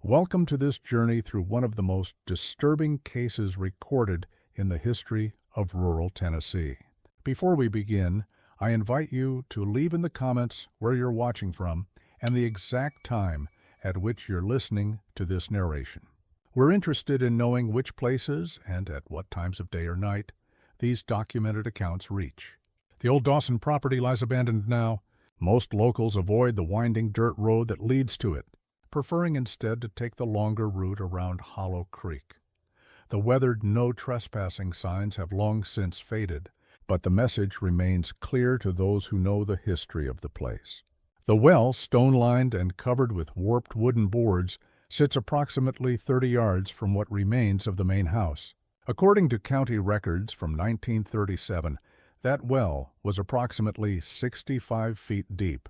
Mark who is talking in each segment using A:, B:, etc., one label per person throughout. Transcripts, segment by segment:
A: Welcome to this journey through one of the most disturbing cases recorded in the history of rural Tennessee. Before we begin, I invite you to leave in the comments where you're watching from and the exact time at which you're listening to this narration. We're interested in knowing which places and at what times of day or night these documented accounts reach. The old Dawson property lies abandoned now. Most locals avoid the winding dirt road that leads to it, preferring instead to take the longer route around Hollow Creek. The weathered no trespassing signs have long since faded, but the message remains clear to those who know the history of the place. The well, stone-lined and covered with warped wooden boards, sits approximately 30 yards from what remains of the main house. According to county records from 1937, that well was approximately 65 feet deep,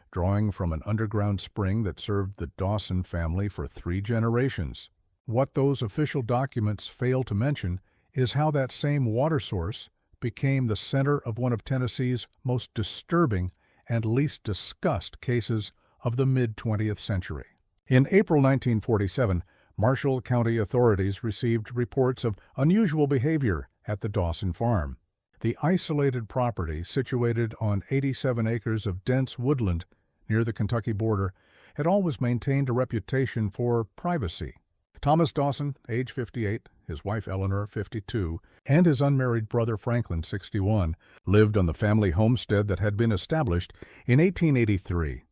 A: drawing from an underground spring that served the Dawson family for 3 generations. What those official documents fail to mention is how that same water source became the center of one of Tennessee's most disturbing and least discussed cases of the mid-20th century. In April 1947, Marshall County authorities received reports of unusual behavior at the Dawson farm. The isolated property, situated on 87 acres of dense woodland near the Kentucky border, had always maintained a reputation for privacy. Thomas Dawson, age 58, his wife Eleanor, 52, and his unmarried brother Franklin, 61, lived on the family homestead that had been established in 1883.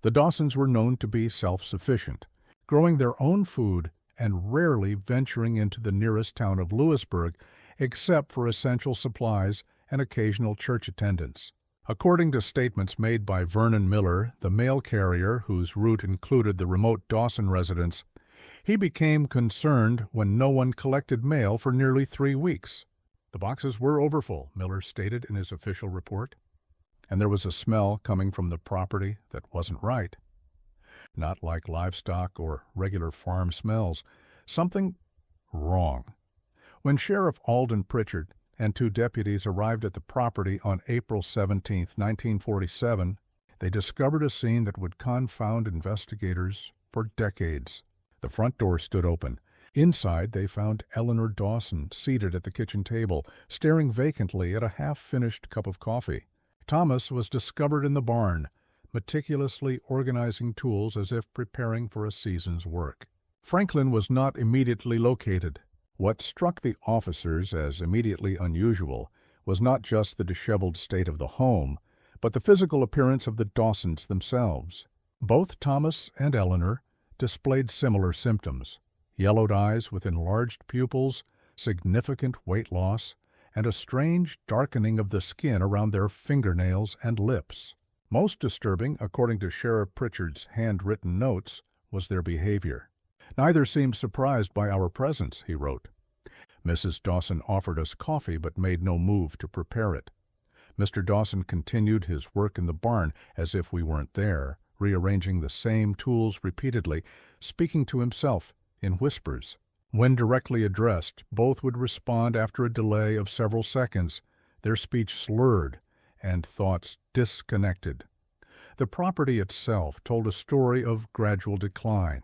A: The Dawsons were known to be self-sufficient, growing their own food and rarely venturing into the nearest town of Lewisburg except for essential supplies and occasional church attendance. According to statements made by Vernon Miller, the mail carrier whose route included the remote Dawson residence, he became concerned when no one collected mail for nearly 3 weeks. The boxes were overfull, Miller stated in his official report, and there was a smell coming from the property that wasn't right. Not like livestock or regular farm smells. Something wrong. When Sheriff Alden Pritchard and 2 deputies arrived at the property on April 17, 1947, they discovered a scene that would confound investigators for decades. The front door stood open. Inside, they found Eleanor Dawson seated at the kitchen table, staring vacantly at a half-finished cup of coffee. Thomas was discovered in the barn, meticulously organizing tools as if preparing for a season's work. Franklin was not immediately located. What struck the officers as immediately unusual was not just the disheveled state of the home, but the physical appearance of the Dawsons themselves. Both Thomas and Eleanor displayed similar symptoms: yellowed eyes with enlarged pupils, significant weight loss, and a strange darkening of the skin around their fingernails and lips. Most disturbing, according to Sheriff Pritchard's handwritten notes, was their behavior. "Neither seemed surprised by our presence," he wrote. "Mrs. Dawson offered us coffee but made no move to prepare it. Mr. Dawson continued his work in the barn as if we weren't there, rearranging the same tools repeatedly, speaking to himself in whispers. When directly addressed, both would respond after a delay of several seconds, their speech slurred and thoughts disconnected. The property itself told a story of gradual decline.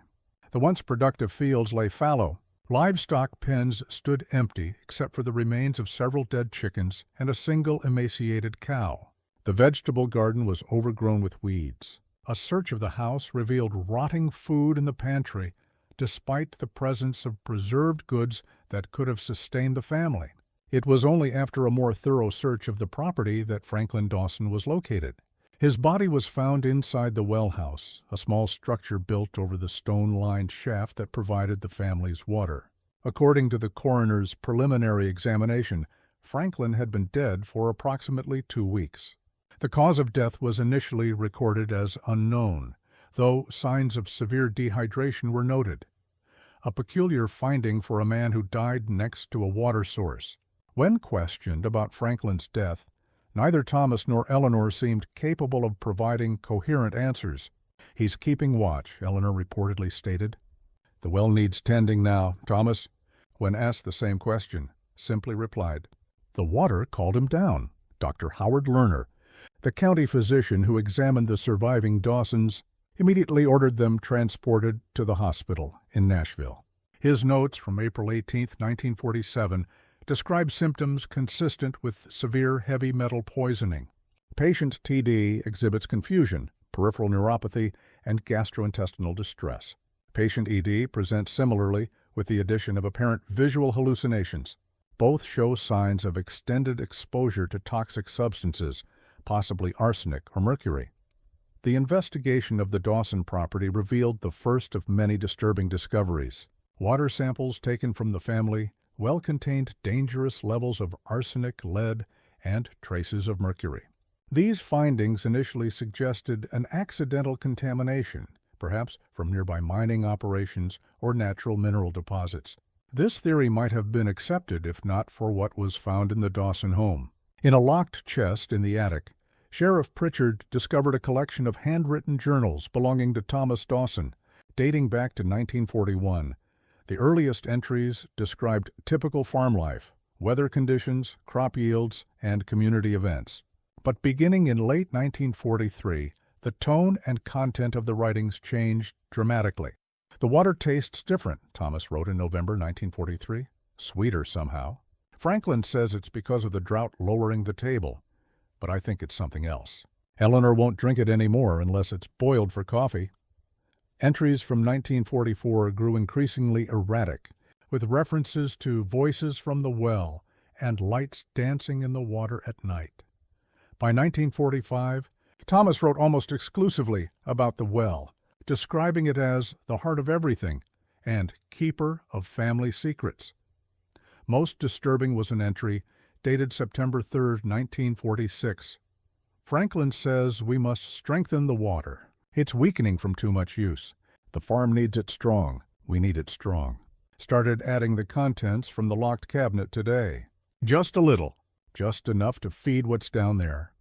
A: The once productive fields lay fallow. Livestock pens stood empty except for the remains of several dead chickens and a single emaciated cow. The vegetable garden was overgrown with weeds. A search of the house revealed rotting food in the pantry, despite the presence of preserved goods that could have sustained the family. It was only after a more thorough search of the property that Franklin Dawson was located. His body was found inside the well house, a small structure built over the stone-lined shaft that provided the family's water. According to the coroner's preliminary examination, Franklin had been dead for approximately 2 weeks. The cause of death was initially recorded as unknown, though signs of severe dehydration were noted. A peculiar finding for a man who died next to a water source. When questioned about Franklin's death, neither Thomas nor Eleanor seemed capable of providing coherent answers. "He's keeping watch," Eleanor reportedly stated. "The well needs tending now, Thomas." When asked the same question, simply replied, "The water called him down." Dr. Howard Lerner, the county physician who examined the surviving Dawsons, immediately ordered them transported to the hospital in Nashville. His notes from April 18, 1947, describe symptoms consistent with severe heavy metal poisoning. Patient TD exhibits confusion, peripheral neuropathy, and gastrointestinal distress. Patient ED presents similarly with the addition of apparent visual hallucinations. Both show signs of extended exposure to toxic substances, possibly arsenic or mercury. The investigation of the Dawson property revealed the first of many disturbing discoveries. Water samples taken from the family well contained dangerous levels of arsenic, lead, and traces of mercury. These findings initially suggested an accidental contamination, perhaps from nearby mining operations or natural mineral deposits. This theory might have been accepted if not for what was found in the Dawson home. In a locked chest in the attic, Sheriff Pritchard discovered a collection of handwritten journals belonging to Thomas Dawson, dating back to 1941. The earliest entries described typical farm life, weather conditions, crop yields, and community events. But beginning in late 1943, the tone and content of the writings changed dramatically. "The water tastes different," Thomas wrote in November 1943. "Sweeter somehow. Franklin says it's because of the drought lowering the table, but I think it's something else. Eleanor won't drink it anymore unless it's boiled for coffee." Entries from 1944 grew increasingly erratic, with references to voices from the well and lights dancing in the water at night. By 1945, Thomas wrote almost exclusively about the well, describing it as the heart of everything and keeper of family secrets. Most disturbing was an entry dated September 3, 1946. "Franklin says we must strengthen the water. It's weakening from too much use. The farm needs it strong. We need it strong. Started adding the contents from the locked cabinet today. Just a little. Just enough to feed what's down there."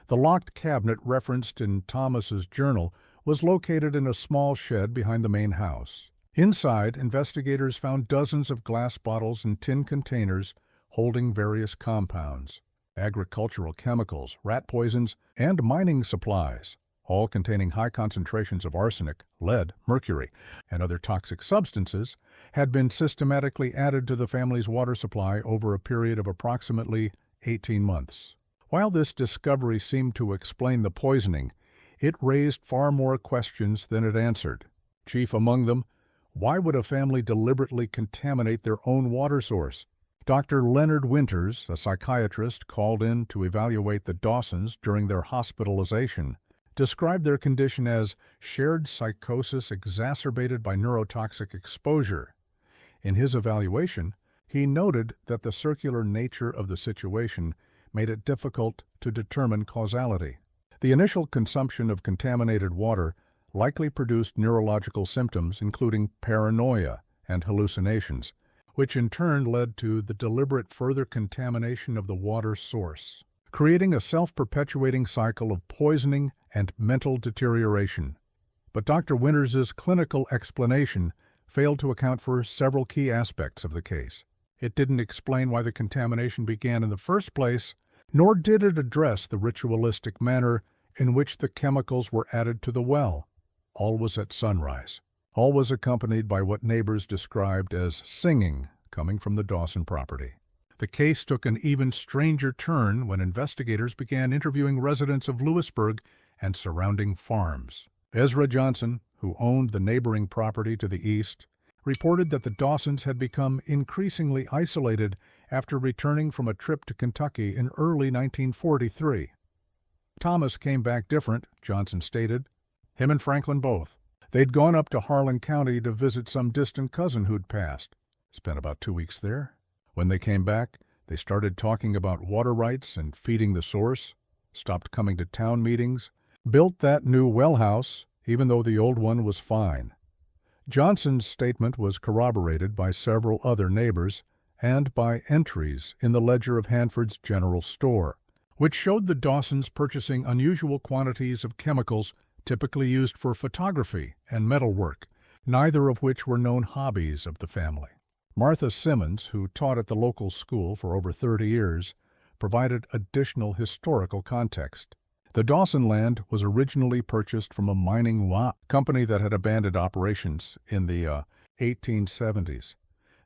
A: The locked cabinet referenced in Thomas's journal was located in a small shed behind the main house. Inside, investigators found dozens of glass bottles and tin containers holding various compounds, agricultural chemicals, rat poisons, and mining supplies, all containing high concentrations of arsenic, lead, mercury, and other toxic substances, had been systematically added to the family's water supply over a period of approximately 18 months. While this discovery seemed to explain the poisoning, it raised far more questions than it answered. Chief among them, why would a family deliberately contaminate their own water source? Dr. Leonard Winters, a psychiatrist called in to evaluate the Dawsons during their hospitalization, described their condition as shared psychosis exacerbated by neurotoxic exposure. In his evaluation, he noted that the circular nature of the situation made it difficult to determine causality. The initial consumption of contaminated water likely produced neurological symptoms including paranoia and hallucinations, which in turn led to the deliberate further contamination of the water source, creating a self-perpetuating cycle of poisoning and mental deterioration. But Dr. Winters' clinical explanation failed to account for several key aspects of the case. It didn't explain why the contamination began in the first place, nor did it address the ritualistic manner in which the chemicals were added to the well. All was at sunrise. All was accompanied by what neighbors described as singing coming from the Dawson property. The case took an even stranger turn when investigators began interviewing residents of Lewisburg and surrounding farms. Ezra Johnson, who owned the neighboring property to the east, reported that the Dawsons had become increasingly isolated after returning from a trip to Kentucky in early 1943. "Thomas came back different," Johnson stated. "Him and Franklin both. They'd gone up to Harlan County to visit some distant cousin who'd passed. Spent about 2 weeks there. When they came back, they started talking about water rights and feeding the source, stopped coming to town meetings, built that new well house, even though the old one was fine." Johnson's statement was corroborated by several other neighbors and by entries in the ledger of Hanford's General Store, which showed the Dawsons purchasing unusual quantities of chemicals typically used for photography and metalwork, neither of which were known hobbies of the family. Martha Simmons, who taught at the local school for over 30 years, provided additional historical context. The Dawson land was originally purchased from a mining company that had abandoned operations in the 1870s.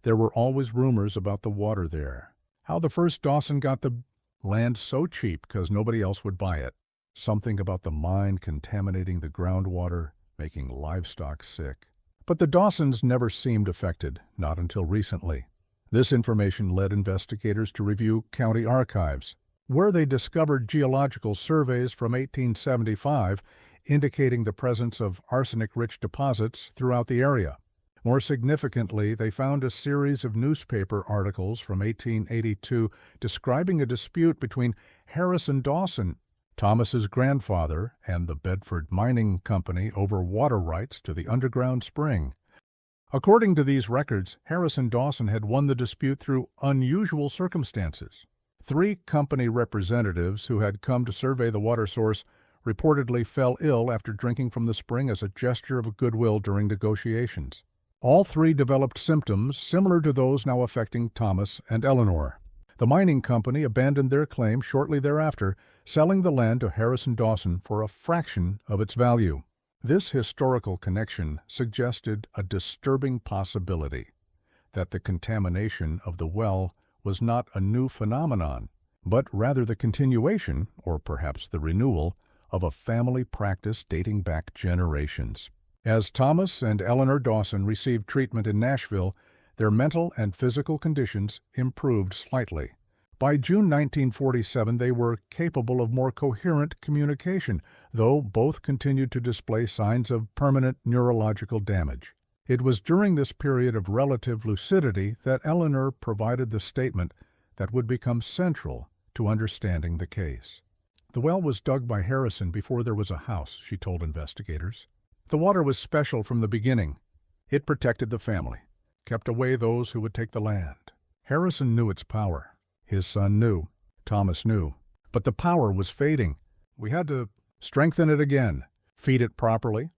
A: There were always rumors about the water there. How the first Dawson got the land so cheap because nobody else would buy it. Something about the mine contaminating the groundwater, making livestock sick. But the Dawsons never seemed affected, not until recently. This information led investigators to review county archives, where they discovered geological surveys from 1875 indicating the presence of arsenic-rich deposits throughout the area. More significantly, they found a series of newspaper articles from 1882 describing a dispute between Harrison Dawson, Thomas's grandfather, and the Bedford Mining Company over water rights to the underground spring. According to these records, Harrison Dawson had won the dispute through unusual circumstances. 3 company representatives who had come to survey the water source reportedly fell ill after drinking from the spring as a gesture of goodwill during negotiations. All 3 developed symptoms similar to those now affecting Thomas and Eleanor. The mining company abandoned their claim shortly thereafter, selling the land to Harrison Dawson for a fraction of its value. This historical connection suggested a disturbing possibility that the contamination of the well was not a new phenomenon, but rather the continuation, or perhaps the renewal, of a family practice dating back generations. As Thomas and Eleanor Dawson received treatment in Nashville, their mental and physical conditions improved slightly. By June 1947, they were capable of more coherent communication, though both continued to display signs of permanent neurological damage. It was during this period of relative lucidity that Eleanor provided the statement that would become central to understanding the case. The well was dug by Harrison before there was a house, she told investigators. The water was special from the beginning. It protected the family, kept away those who would take the land. Harrison knew its power. His son knew. Thomas knew. But the power was fading. We had to strengthen it again, feed it properly.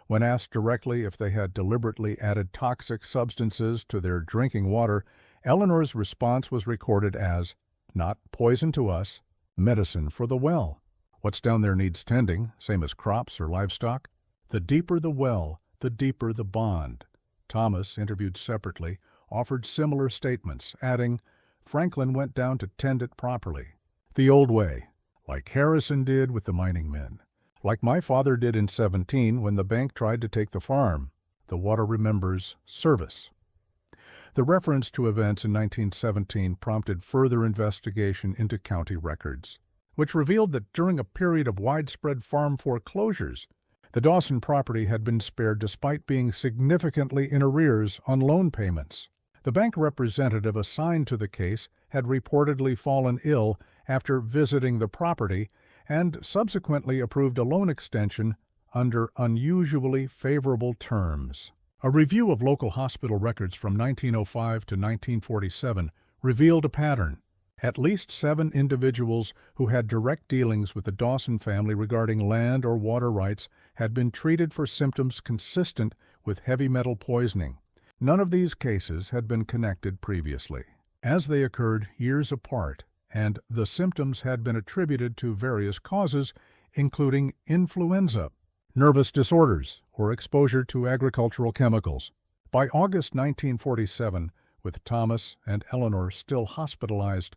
A: When asked directly if they had deliberately added toxic substances to their drinking water, Eleanor's response was recorded as, "Not poison to us, medicine for the well. What's down there needs tending, same as crops or livestock. The deeper the well, the deeper the bond." Thomas, interviewed separately, offered similar statements, adding, "Franklin went down to tend it properly. The old way, like Harrison did with the mining men. Like my father did in 17 when the bank tried to take the farm. The water remembers service." The reference to events in 1917 prompted further investigation into county records, which revealed that during a period of widespread farm foreclosures, the Dawson property had been spared despite being significantly in arrears on loan payments. The bank representative assigned to the case had reportedly fallen ill after visiting the property and subsequently approved a loan extension under unusually favorable terms. A review of local hospital records from 1905 to 1947 revealed a pattern. At least 7 individuals who had direct dealings with the Dawson family regarding land or water rights had been treated for symptoms consistent with heavy metal poisoning. None of these cases had been connected previously, as they occurred years apart, and the symptoms had been attributed to various causes, including influenza, nervous disorders, or exposure to agricultural chemicals. By August 1947, with Thomas and Eleanor still hospitalized,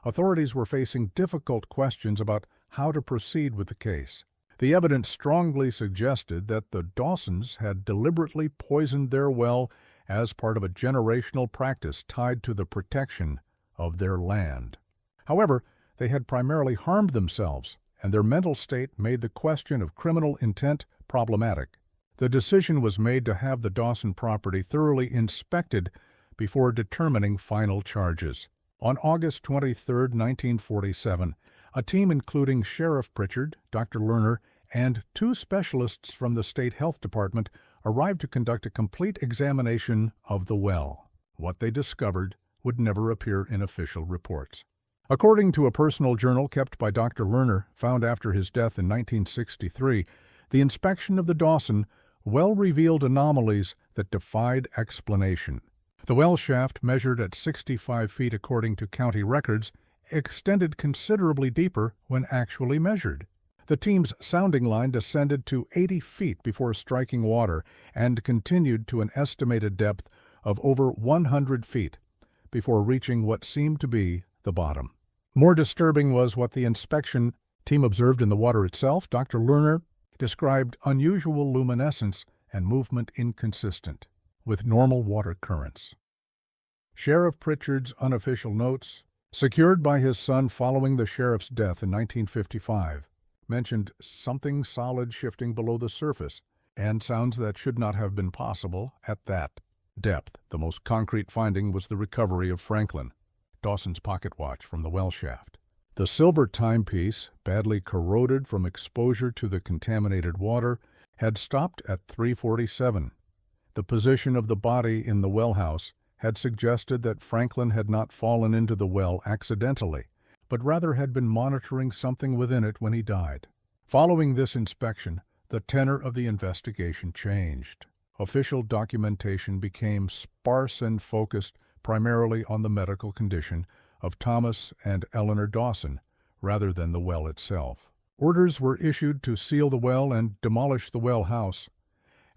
A: authorities were facing difficult questions about how to proceed with the case. The evidence strongly suggested that the Dawsons had deliberately poisoned their well as part of a generational practice tied to the protection of their land. However, they had primarily harmed themselves, and their mental state made the question of criminal intent problematic. The decision was made to have the Dawson property thoroughly inspected before determining final charges. On August 23, 1947, a team including Sheriff Pritchard, Dr. Lerner, and 2 specialists from the State Health Department arrived to conduct a complete examination of the well. What they discovered would never appear in official reports. According to a personal journal kept by Dr. Lerner, found after his death in 1963, the inspection of the Dawson well revealed anomalies that defied explanation. The well shaft, measured at 65 feet according to county records, extended considerably deeper when actually measured. The team's sounding line descended to 80 feet before striking water and continued to an estimated depth of over 100 feet before reaching what seemed to be the bottom. More disturbing was what the inspection team observed in the water itself. Dr. Lerner described unusual luminescence and movement inconsistent with normal water currents. Sheriff Pritchard's unofficial notes, secured by his son following the sheriff's death in 1955, mentioned something solid shifting below the surface and sounds that should not have been possible at that depth. The most concrete finding was the recovery of Franklin, Dawson's pocket watch, from the well shaft. The silver timepiece, badly corroded from exposure to the contaminated water, had stopped at 3:47. The position of the body in the well house had suggested that Franklin had not fallen into the well accidentally, but rather had been monitoring something within it when he died. Following this inspection, the tenor of the investigation changed. Official documentation became sparse and focused primarily on the medical condition of Thomas and Eleanor Dawson, rather than the well itself. Orders were issued to seal the well and demolish the well house.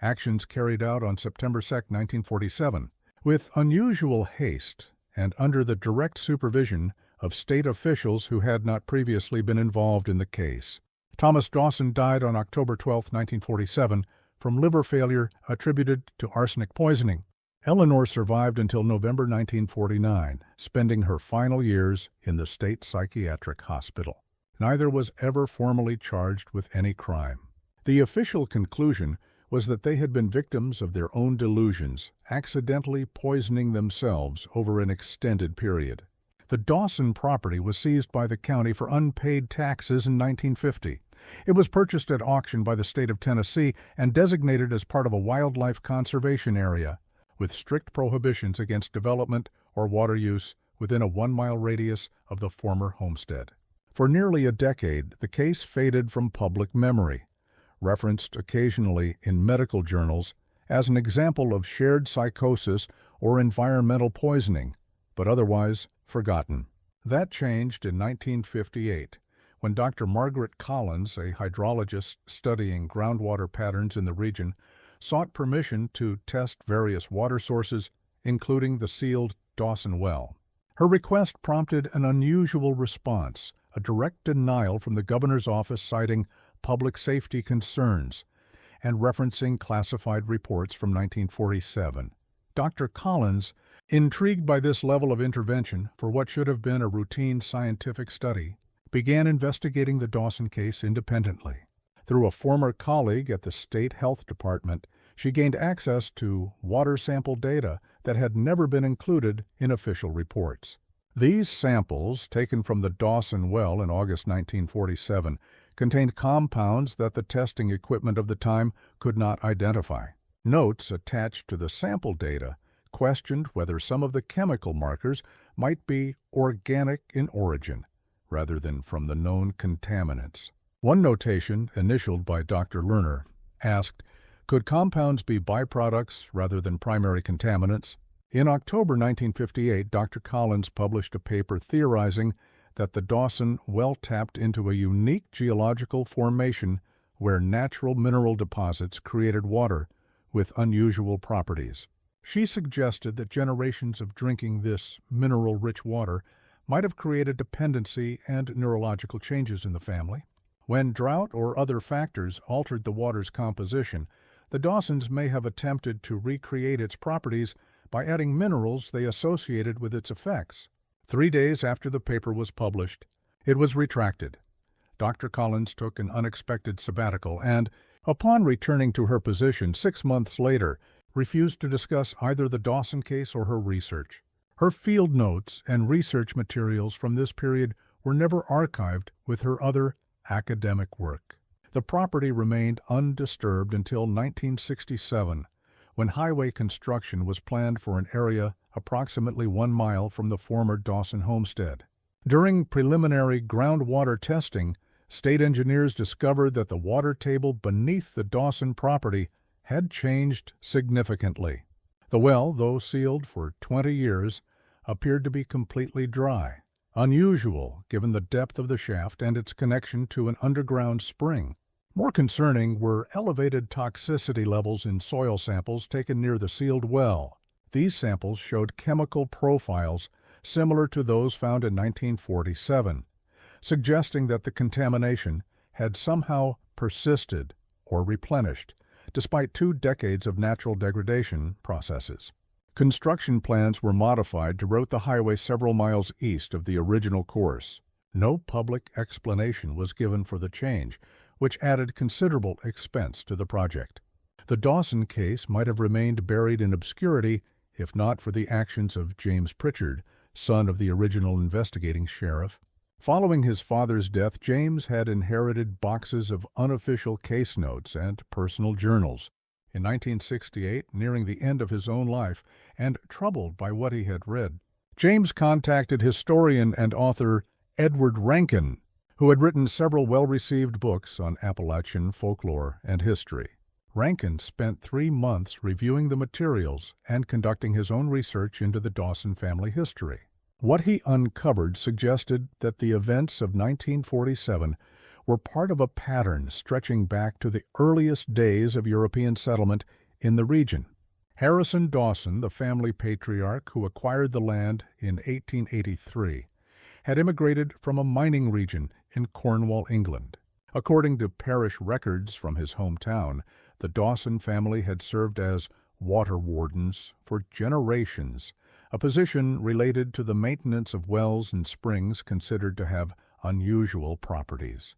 A: Actions carried out on September 2, 1947, with unusual haste and under the direct supervision of state officials who had not previously been involved in the case. Thomas Dawson died on October 12, 1947, from liver failure attributed to arsenic poisoning. Eleanor survived until November 1949, spending her final years in the state psychiatric hospital. Neither was ever formally charged with any crime. The official conclusion was that they had been victims of their own delusions, accidentally poisoning themselves over an extended period. The Dawson property was seized by the county for unpaid taxes in 1950. It was purchased at auction by the state of Tennessee and designated as part of a wildlife conservation area, with strict prohibitions against development or water use within a 1-mile radius of the former homestead. For nearly a decade, the case faded from public memory, referenced occasionally in medical journals as an example of shared psychosis or environmental poisoning, but otherwise forgotten. That changed in 1958, when Dr. Margaret Collins, a hydrologist studying groundwater patterns in the region, sought permission to test various water sources, including the sealed Dawson well. Her request prompted an unusual response, a direct denial from the governor's office citing public safety concerns and referencing classified reports from 1947. Dr. Collins, intrigued by this level of intervention for what should have been a routine scientific study, began investigating the Dawson case independently. Through a former colleague at the State Health Department, she gained access to water sample data that had never been included in official reports. These samples, taken from the Dawson well in August 1947, contained compounds that the testing equipment of the time could not identify. Notes attached to the sample data questioned whether some of the chemical markers might be organic in origin, rather than from the known contaminants. One notation, initialed by Dr. Lerner, asked, could compounds be byproducts rather than primary contaminants? In October 1958, Dr. Collins published a paper theorizing that the Dawson well tapped into a unique geological formation where natural mineral deposits created water with unusual properties. She suggested that generations of drinking this mineral-rich water might have created dependency and neurological changes in the family. When drought or other factors altered the water's composition, the Dawsons may have attempted to recreate its properties by adding minerals they associated with its effects. 3 days after the paper was published, it was retracted. Dr. Collins took an unexpected sabbatical and, upon returning to her position 6 months later, refused to discuss either the Dawson case or her research. Her field notes and research materials from this period were never archived with her other academic work. The property remained undisturbed until 1967, when highway construction was planned for an area approximately 1 mile from the former Dawson homestead. During preliminary groundwater testing, state engineers discovered that the water table beneath the Dawson property had changed significantly. The well, though sealed for 20 years, appeared to be completely dry, unusual given the depth of the shaft and its connection to an underground spring. More concerning were elevated toxicity levels in soil samples taken near the sealed well. These samples showed chemical profiles similar to those found in 1947, suggesting that the contamination had somehow persisted or replenished, despite 2 decades of natural degradation processes. Construction plans were modified to route the highway several miles east of the original course. No public explanation was given for the change, which added considerable expense to the project. The Dawson case might have remained buried in obscurity if not for the actions of James Pritchard, son of the original investigating sheriff. Following his father's death, James had inherited boxes of unofficial case notes and personal journals. In 1968, nearing the end of his own life, and troubled by what he had read, James contacted historian and author Edward Rankin, who had written several well-received books on Appalachian folklore and history. Rankin spent 3 months reviewing the materials and conducting his own research into the Dawson family history. What he uncovered suggested that the events of 1947 were part of a pattern stretching back to the earliest days of European settlement in the region. Harrison Dawson, the family patriarch who acquired the land in 1883, had immigrated from a mining region in Cornwall, England. According to parish records from his hometown, the Dawson family had served as water wardens for generations, a position related to the maintenance of wells and springs considered to have unusual properties.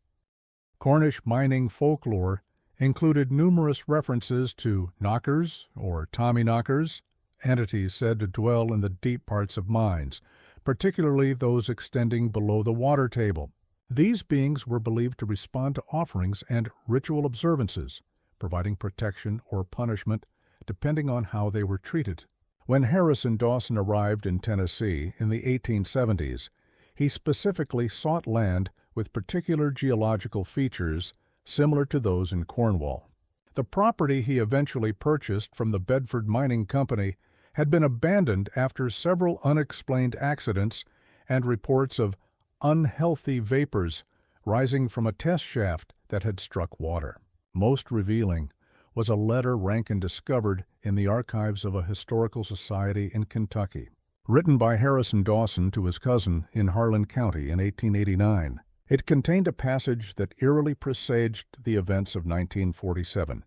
A: Cornish mining folklore included numerous references to knockers or Tommyknockers, entities said to dwell in the deep parts of mines, particularly those extending below the water table. These beings were believed to respond to offerings and ritual observances, providing protection or punishment depending on how they were treated. When Harrison Dawson arrived in Tennessee in the 1870s, he specifically sought land with particular geological features similar to those in Cornwall. The property he eventually purchased from the Bedford Mining Company had been abandoned after several unexplained accidents and reports of unhealthy vapors rising from a test shaft that had struck water. Most revealing was a letter Rankin discovered in the archives of a historical society in Kentucky, written by Harrison Dawson to his cousin in Harlan County in 1889. It contained a passage that eerily presaged the events of 1947.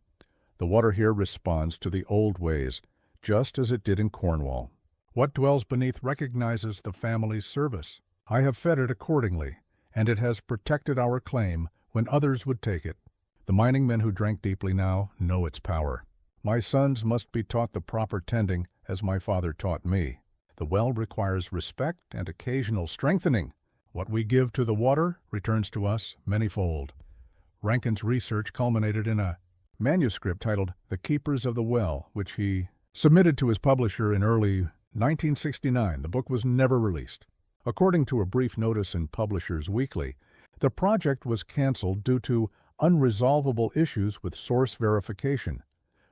A: The water here responds to the old ways, just as it did in Cornwall. What dwells beneath recognizes the family's service. I have fed it accordingly, and it has protected our claim when others would take it. The mining men who drank deeply now know its power. My sons must be taught the proper tending as my father taught me. The well requires respect and occasional strengthening. What we give to the water returns to us manyfold. Rankin's research culminated in a manuscript titled The Keepers of the Well, which he submitted to his publisher in early 1969. The book was never released. According to a brief notice in Publishers Weekly, the project was canceled due to unresolvable issues with source verification.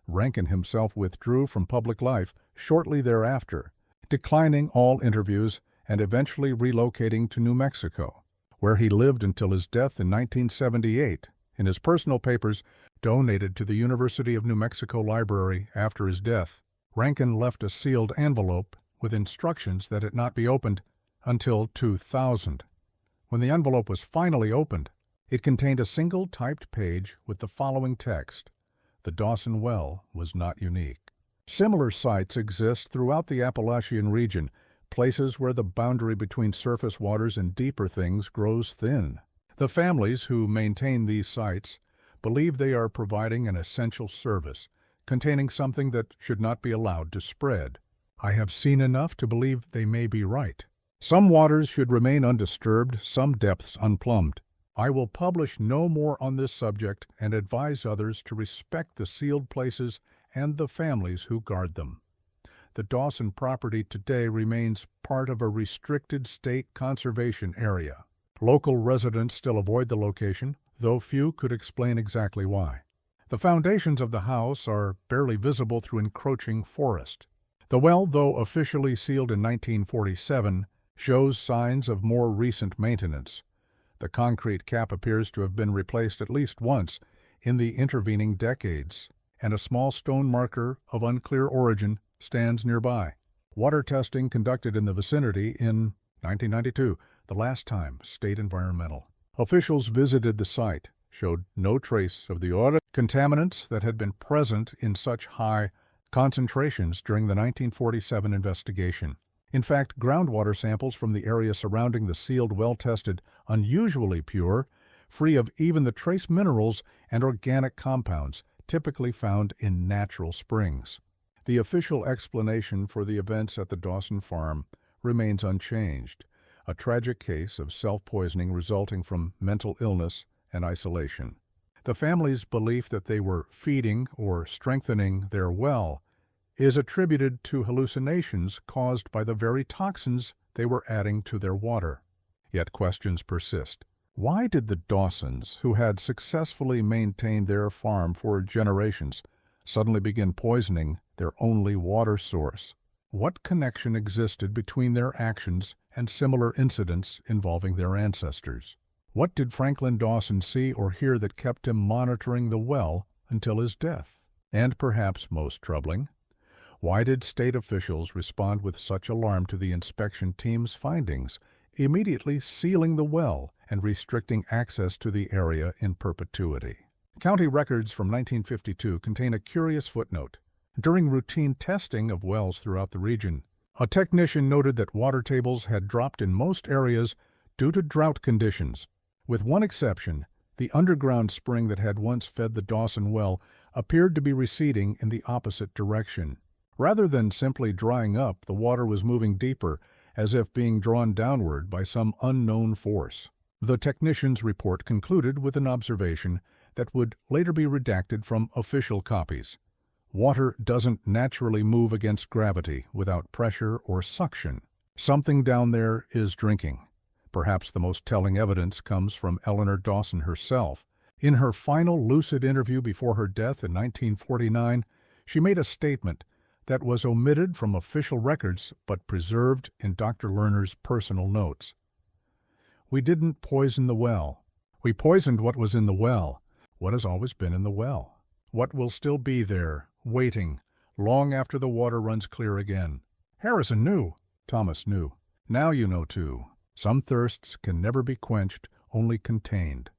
A: Rankin himself withdrew from public life shortly thereafter, declining all interviews and eventually relocating to New Mexico, where he lived until his death in 1978. In his personal papers, donated to the University of New Mexico Library after his death, Rankin left a sealed envelope with instructions that it not be opened until 2000. When the envelope was finally opened, it contained a single typed page with the following text: "The Dawson Well was not unique." Similar sites exist throughout the Appalachian region, places where the boundary between surface waters and deeper things grows thin. The families who maintain these sites believe they are providing an essential service, containing something that should not be allowed to spread. I have seen enough to believe they may be right. Some waters should remain undisturbed, some depths unplumbed. I will publish no more on this subject and advise others to respect the sealed places and the families who guard them. The Dawson property today remains part of a restricted state conservation area. Local residents still avoid the location, though few could explain exactly why. The foundations of the house are barely visible through encroaching forest. The well, though officially sealed in 1947, shows signs of more recent maintenance. The concrete cap appears to have been replaced at least once in the intervening decades, and a small stone marker of unclear origin stands nearby. Water testing conducted in the vicinity in 1992, the last time state environmental officials visited the site, showed no trace of the odor contaminants that had been present in such high concentrations during the 1947 investigation. In fact, groundwater samples from the area surrounding the sealed well tested unusually pure, free of even the trace minerals and organic compounds typically found in natural springs. The official explanation for the events at the Dawson farm remains unchanged, a tragic case of self-poisoning resulting from mental illness and isolation. The family's belief that they were feeding or strengthening their well is attributed to hallucinations caused by the very toxins they were adding to their water. Yet questions persist. Why did the Dawsons, who had successfully maintained their farm for generations, suddenly begin poisoning their only water source? What connection existed between their actions and similar incidents involving their ancestors? What did Franklin Dawson see or hear that kept him monitoring the well until his death? And perhaps most troubling, why did state officials respond with such alarm to the inspection team's findings, immediately sealing the well and restricting access to the area in perpetuity? County records from 1952 contain a curious footnote. During routine testing of wells throughout the region, a technician noted that water tables had dropped in most areas due to drought conditions. With one exception, the underground spring that had once fed the Dawson well appeared to be receding in the opposite direction. Rather than simply drying up, the water was moving deeper, as if being drawn downward by some unknown force. The technician's report concluded with an observation that would later be redacted from official copies. Water doesn't naturally move against gravity without pressure or suction. Something down there is drinking. Perhaps the most telling evidence comes from Eleanor Dawson herself. In her final lucid interview before her death in 1949, she made a statement that was omitted from official records but preserved in Dr. Lerner's personal notes. "We didn't poison the well. We poisoned what was in the well, what has always been in the well, what will still be there, waiting, long after the water runs clear again." Harrison knew. Thomas knew. Now you know too. Some thirsts can never be quenched, only contained.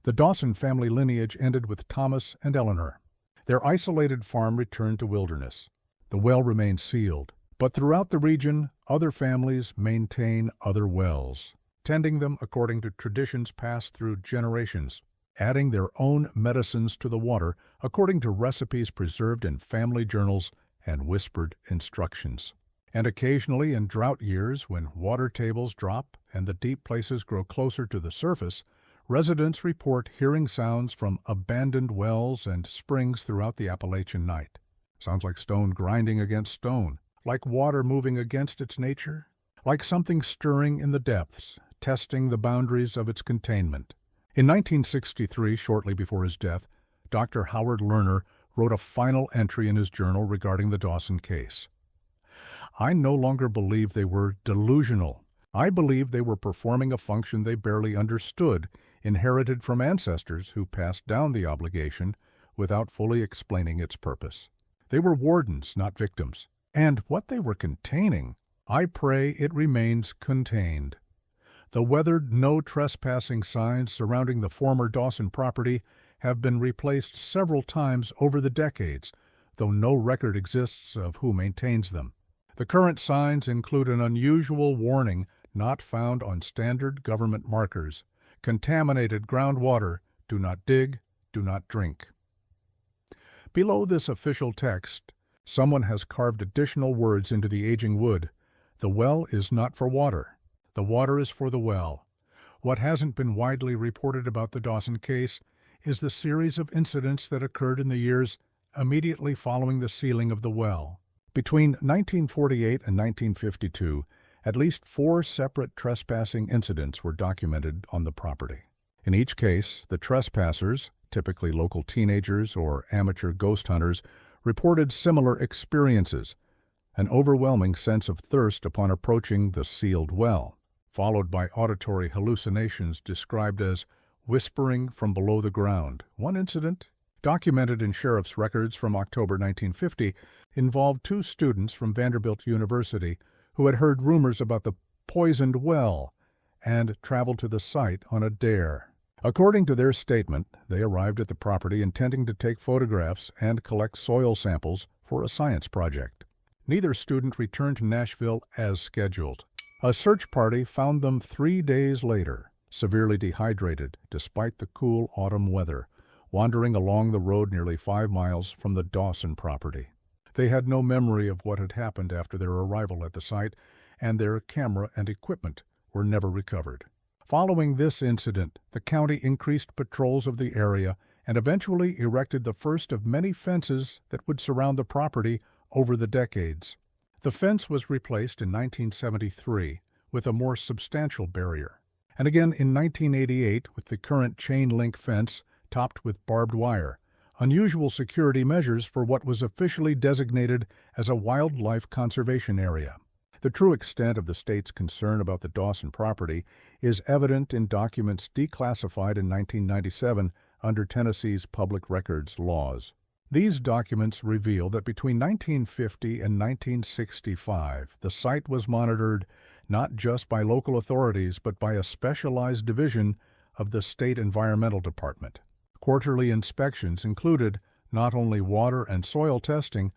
A: The Dawson family lineage ended with Thomas and Eleanor. Their isolated farm returned to wilderness. The well remained sealed, but throughout the region, other families maintain other wells, tending them according to traditions passed through generations, adding their own medicines to the water according to recipes preserved in family journals and whispered instructions. And occasionally in drought years, when water tables drop and the deep places grow closer to the surface, residents report hearing sounds from abandoned wells and springs throughout the Appalachian night. Sounds like stone grinding against stone, like water moving against its nature, like something stirring in the depths, testing the boundaries of its containment. In 1963, shortly before his death, Dr. Howard Lerner wrote a final entry in his journal regarding the Dawson case. "I no longer believe they were delusional. I believe they were performing a function they barely understood, inherited from ancestors who passed down the obligation without fully explaining its purpose. They were wardens, not victims. And what they were containing, I pray it remains contained." The weathered no trespassing signs surrounding the former Dawson property have been replaced several times over the decades, though no record exists of who maintains them. The current signs include an unusual warning not found on standard government markers: contaminated groundwater, do not dig, do not drink. Below this official text, someone has carved additional words into the aging wood. The well is not for water. The water is for the well. What hasn't been widely reported about the Dawson case is the series of incidents that occurred in the years immediately following the sealing of the well. Between 1948 and 1952, at least 4 separate trespassing incidents were documented on the property. In each case, the trespassers, typically local teenagers or amateur ghost hunters, reported similar experiences: an overwhelming sense of thirst upon approaching the sealed well, followed by auditory hallucinations described as whispering from below the ground. One incident, documented in sheriff's records from October 1950, involved two students from Vanderbilt University who had heard rumors about the poisoned well and traveled to the site on a dare. According to their statement, they arrived at the property intending to take photographs and collect soil samples for a science project. Neither student returned to Nashville as scheduled. A search party found them 3 days later, severely dehydrated despite the cool autumn weather, wandering along the road nearly 5 miles from the Dawson property. They had no memory of what had happened after their arrival at the site, and their camera and equipment were never recovered. Following this incident, the county increased patrols of the area and eventually erected the first of many fences that would surround the property over the decades. The fence was replaced in 1973 with a more substantial barrier, and again in 1988 with the current chain-link fence topped with barbed wire, unusual security measures for what was officially designated as a wildlife conservation area. The true extent of the state's concern about the Dawson property is evident in documents declassified in 1997 under Tennessee's public records laws. These documents reveal that between 1950 and 1965, the site was monitored not just by local authorities but by a specialized division of the State Environmental Department. Quarterly inspections included not only water and soil testing,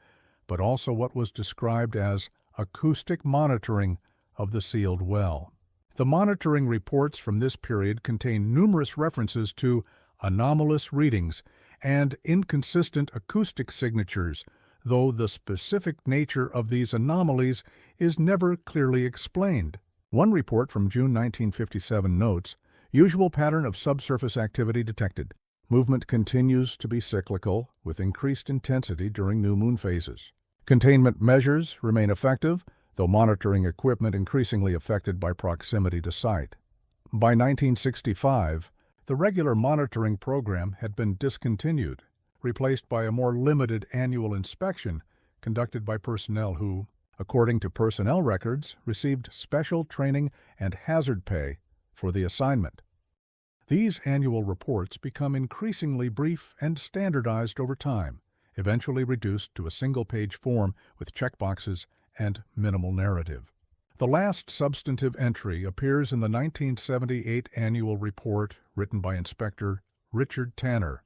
A: but also what was described as acoustic monitoring of the sealed well. The monitoring reports from this period contain numerous references to anomalous readings and inconsistent acoustic signatures, though the specific nature of these anomalies is never clearly explained. One report from June 1957 notes, usual pattern of subsurface activity detected. Movement continues to be cyclical, with increased intensity during new moon phases. Containment measures remain effective, though monitoring equipment increasingly affected by proximity to site. By 1965, the regular monitoring program had been discontinued, replaced by a more limited annual inspection conducted by personnel who, according to personnel records, received special training and hazard pay for the assignment. These annual reports become increasingly brief and standardized over time, eventually reduced to a single-page form with checkboxes and minimal narrative. The last substantive entry appears in the 1978 annual report written by Inspector Richard Tanner.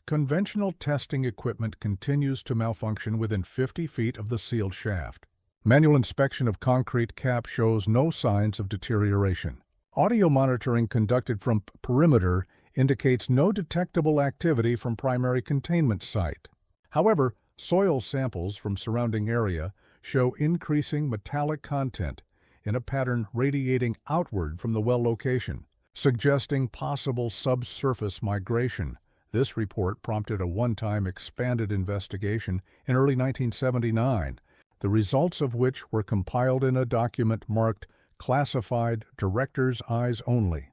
A: Conventional testing equipment continues to malfunction within 50 feet of the sealed shaft. Manual inspection of concrete cap shows no signs of deterioration. Audio monitoring conducted from perimeter indicates no detectable activity from primary containment site. However, soil samples from surrounding area show increasing metallic content in a pattern radiating outward from the well location, suggesting possible subsurface migration. This report prompted a one-time expanded investigation in early 1979, the results of which were compiled in a document marked Classified Director's Eyes Only.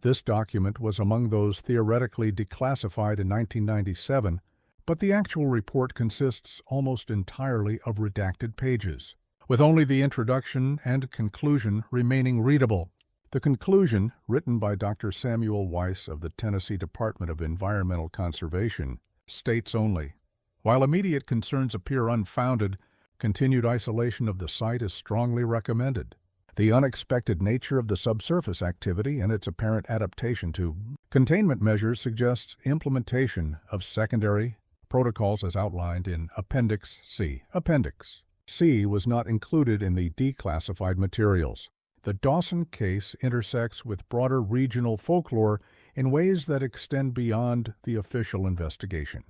A: This document was among those theoretically declassified in 1997, but the actual report consists almost entirely of redacted pages, with only the introduction and conclusion remaining readable. The conclusion, written by Dr. Samuel Weiss of the Tennessee Department of Environmental Conservation, states only, "While immediate concerns appear unfounded, continued isolation of the site is strongly recommended. The unexpected nature of the subsurface activity and its apparent adaptation to containment measures suggests implementation of secondary protocols as outlined in Appendix C. Appendix C was not included in the declassified materials. The Dawson case intersects with broader regional folklore in ways that extend beyond the official investigation.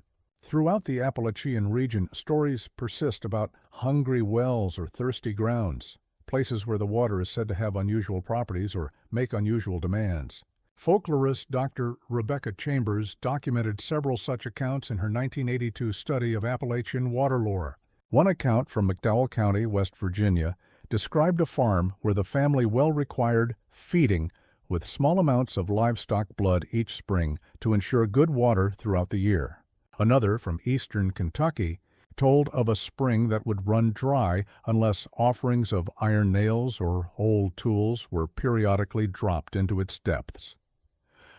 A: Throughout the Appalachian region, stories persist about hungry wells or thirsty grounds, places where the water is said to have unusual properties or make unusual demands. Folklorist Dr. Rebecca Chambers documented several such accounts in her 1982 study of Appalachian water lore. One account from McDowell County, West Virginia, described a farm where the family well required feeding with small amounts of livestock blood each spring to ensure good water throughout the year. Another, from eastern Kentucky, told of a spring that would run dry unless offerings of iron nails or old tools were periodically dropped into its depths.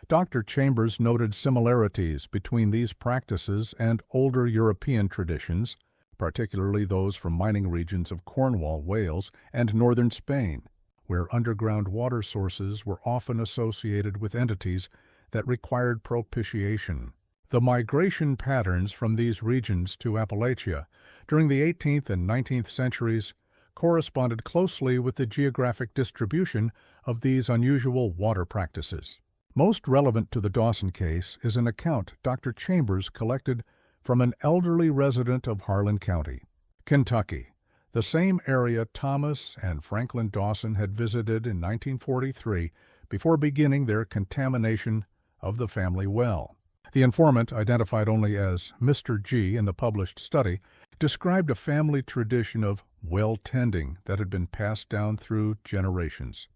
A: Dr. Chambers noted similarities between these practices and older European traditions, particularly those from mining regions of Cornwall, Wales, and northern Spain, where underground water sources were often associated with entities that required propitiation. The migration patterns from these regions to Appalachia during the 18th and 19th centuries corresponded closely with the geographic distribution of these unusual water practices. Most relevant to the Dawson case is an account Dr. Chambers collected from an elderly resident of Harlan County, Kentucky, the same area Thomas and Franklin Dawson had visited in 1943 before beginning their contamination of the family well. The informant, identified only as Mr. G in the published study, described a family tradition of well tending that had been passed down through generations.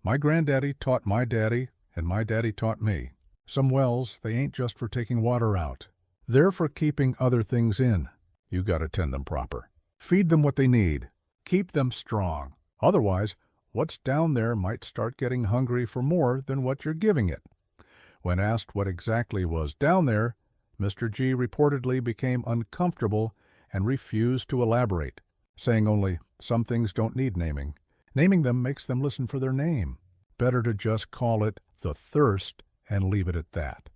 A: My granddaddy taught my daddy, and my daddy taught me. Some wells, they ain't just for taking water out. They're for keeping other things in. You gotta tend them proper. Feed them what they need. Keep them strong. Otherwise, what's down there might start getting hungry for more than what you're giving it. When asked what exactly was down there, Mr. G reportedly became uncomfortable and refused to elaborate, saying only, "Some things don't need naming. Naming them makes them listen for their name. Better to just call it the thirst and leave it at that."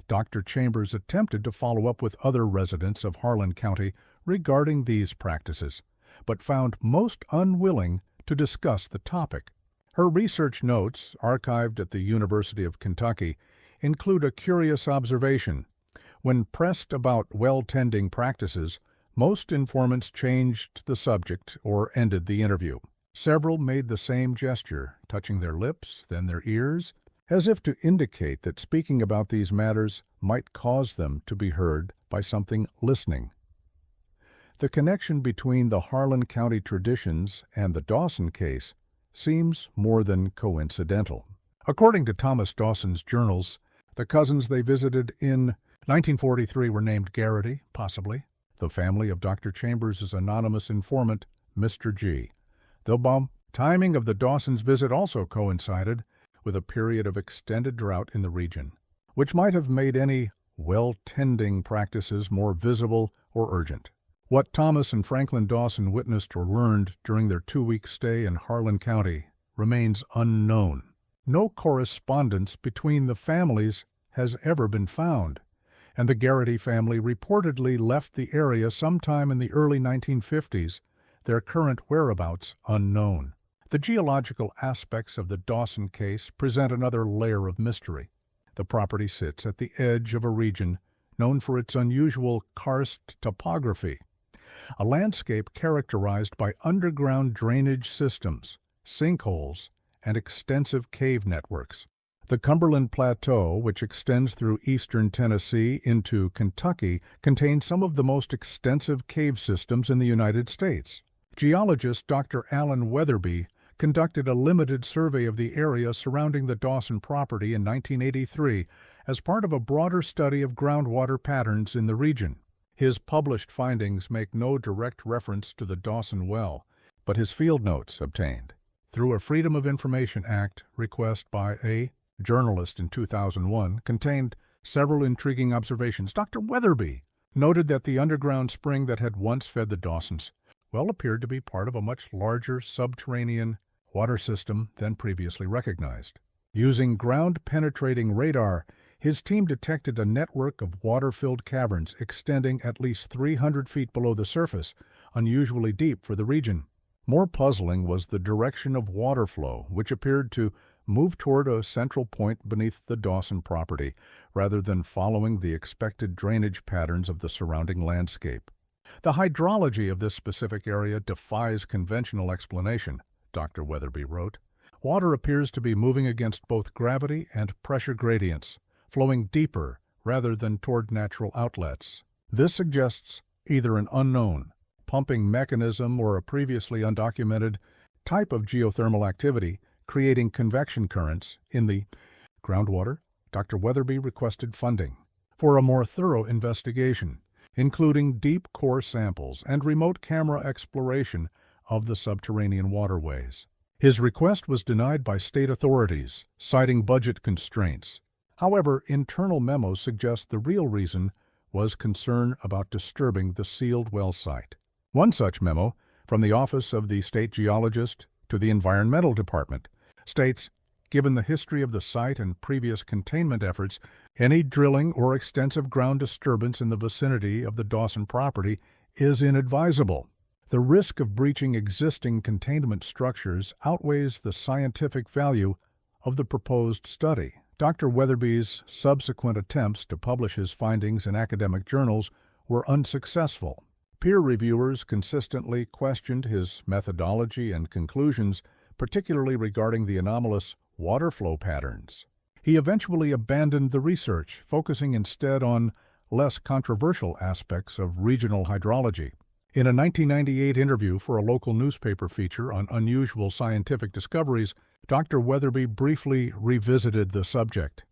A: Dr. Chambers attempted to follow up with other residents of Harlan County regarding these practices, but found most unwilling to discuss the topic. Her research notes, archived at the University of Kentucky, include a curious observation. When pressed about well-tending practices, most informants changed the subject or ended the interview. Several made the same gesture, touching their lips, then their ears, as if to indicate that speaking about these matters might cause them to be heard by something listening. The connection between the Harlan County traditions and the Dawson case seems more than coincidental. According to Thomas Dawson's journals, the cousins they visited in 1943 were named Garrity, possibly, the family of Dr. Chambers' anonymous informant, Mr. G. The timing of the Dawsons' visit also coincided with a period of extended drought in the region, which might have made any well-tending practices more visible or urgent. What Thomas and Franklin Dawson witnessed or learned during their 2-week stay in Harlan County remains unknown. No correspondence between the families has ever been found, and the Garrity family reportedly left the area sometime in the early 1950s, their current whereabouts unknown. The geological aspects of the Dawson case present another layer of mystery. The property sits at the edge of a region known for its unusual karst topography, a landscape characterized by underground drainage systems, sinkholes, and extensive cave networks. The Cumberland Plateau, which extends through eastern Tennessee into Kentucky, contains some of the most extensive cave systems in the United States. Geologist Dr. Alan Weatherby conducted a limited survey of the area surrounding the Dawson property in 1983 as part of a broader study of groundwater patterns in the region. His published findings make no direct reference to the Dawson well, but his field notes obtained through a Freedom of Information Act request by a journalist in 2001 contained several intriguing observations. Dr. Weatherby noted that the underground spring that had once fed the Dawsons appeared to be part of a much larger subterranean water system than previously recognized. Using ground-penetrating radar, his team detected a network of water-filled caverns extending at least 300 feet below the surface, unusually deep for the region. More puzzling was the direction of water flow, which appeared to move toward a central point beneath the Dawson property, rather than following the expected drainage patterns of the surrounding landscape. The hydrology of this specific area defies conventional explanation, Dr. Weatherby wrote. Water appears to be moving against both gravity and pressure gradients, flowing deeper rather than toward natural outlets. This suggests either an unknown pumping mechanism or a previously undocumented type of geothermal activity creating convection currents in the groundwater. Dr. Weatherby requested funding for a more thorough investigation, including deep core samples and remote camera exploration of the subterranean waterways. His request was denied by state authorities, citing budget constraints. However, internal memos suggest the real reason was concern about disturbing the sealed well site. One such memo, from the Office of the State Geologist to the Environmental Department, states, given the history of the site and previous containment efforts, any drilling or extensive ground disturbance in the vicinity of the Dawson property is inadvisable. The risk of breaching existing containment structures outweighs the scientific value of the proposed study. Dr. Weatherby's subsequent attempts to publish his findings in academic journals were unsuccessful. Peer reviewers consistently questioned his methodology and conclusions, particularly regarding the anomalous water flow patterns. He eventually abandoned the research, focusing instead on less controversial aspects of regional hydrology. In a 1998 interview for a local newspaper feature on unusual scientific discoveries, Dr. Weatherby briefly revisited the subject.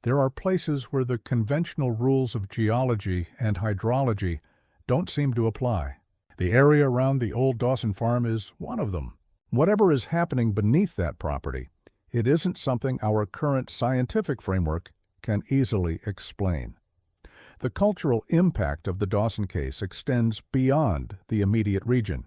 A: There are places where the conventional rules of geology and hydrology don't seem to apply. The area around the old Dawson farm is one of them. Whatever is happening beneath that property, it isn't something our current scientific framework can easily explain. The cultural impact of the Dawson case extends beyond the immediate region.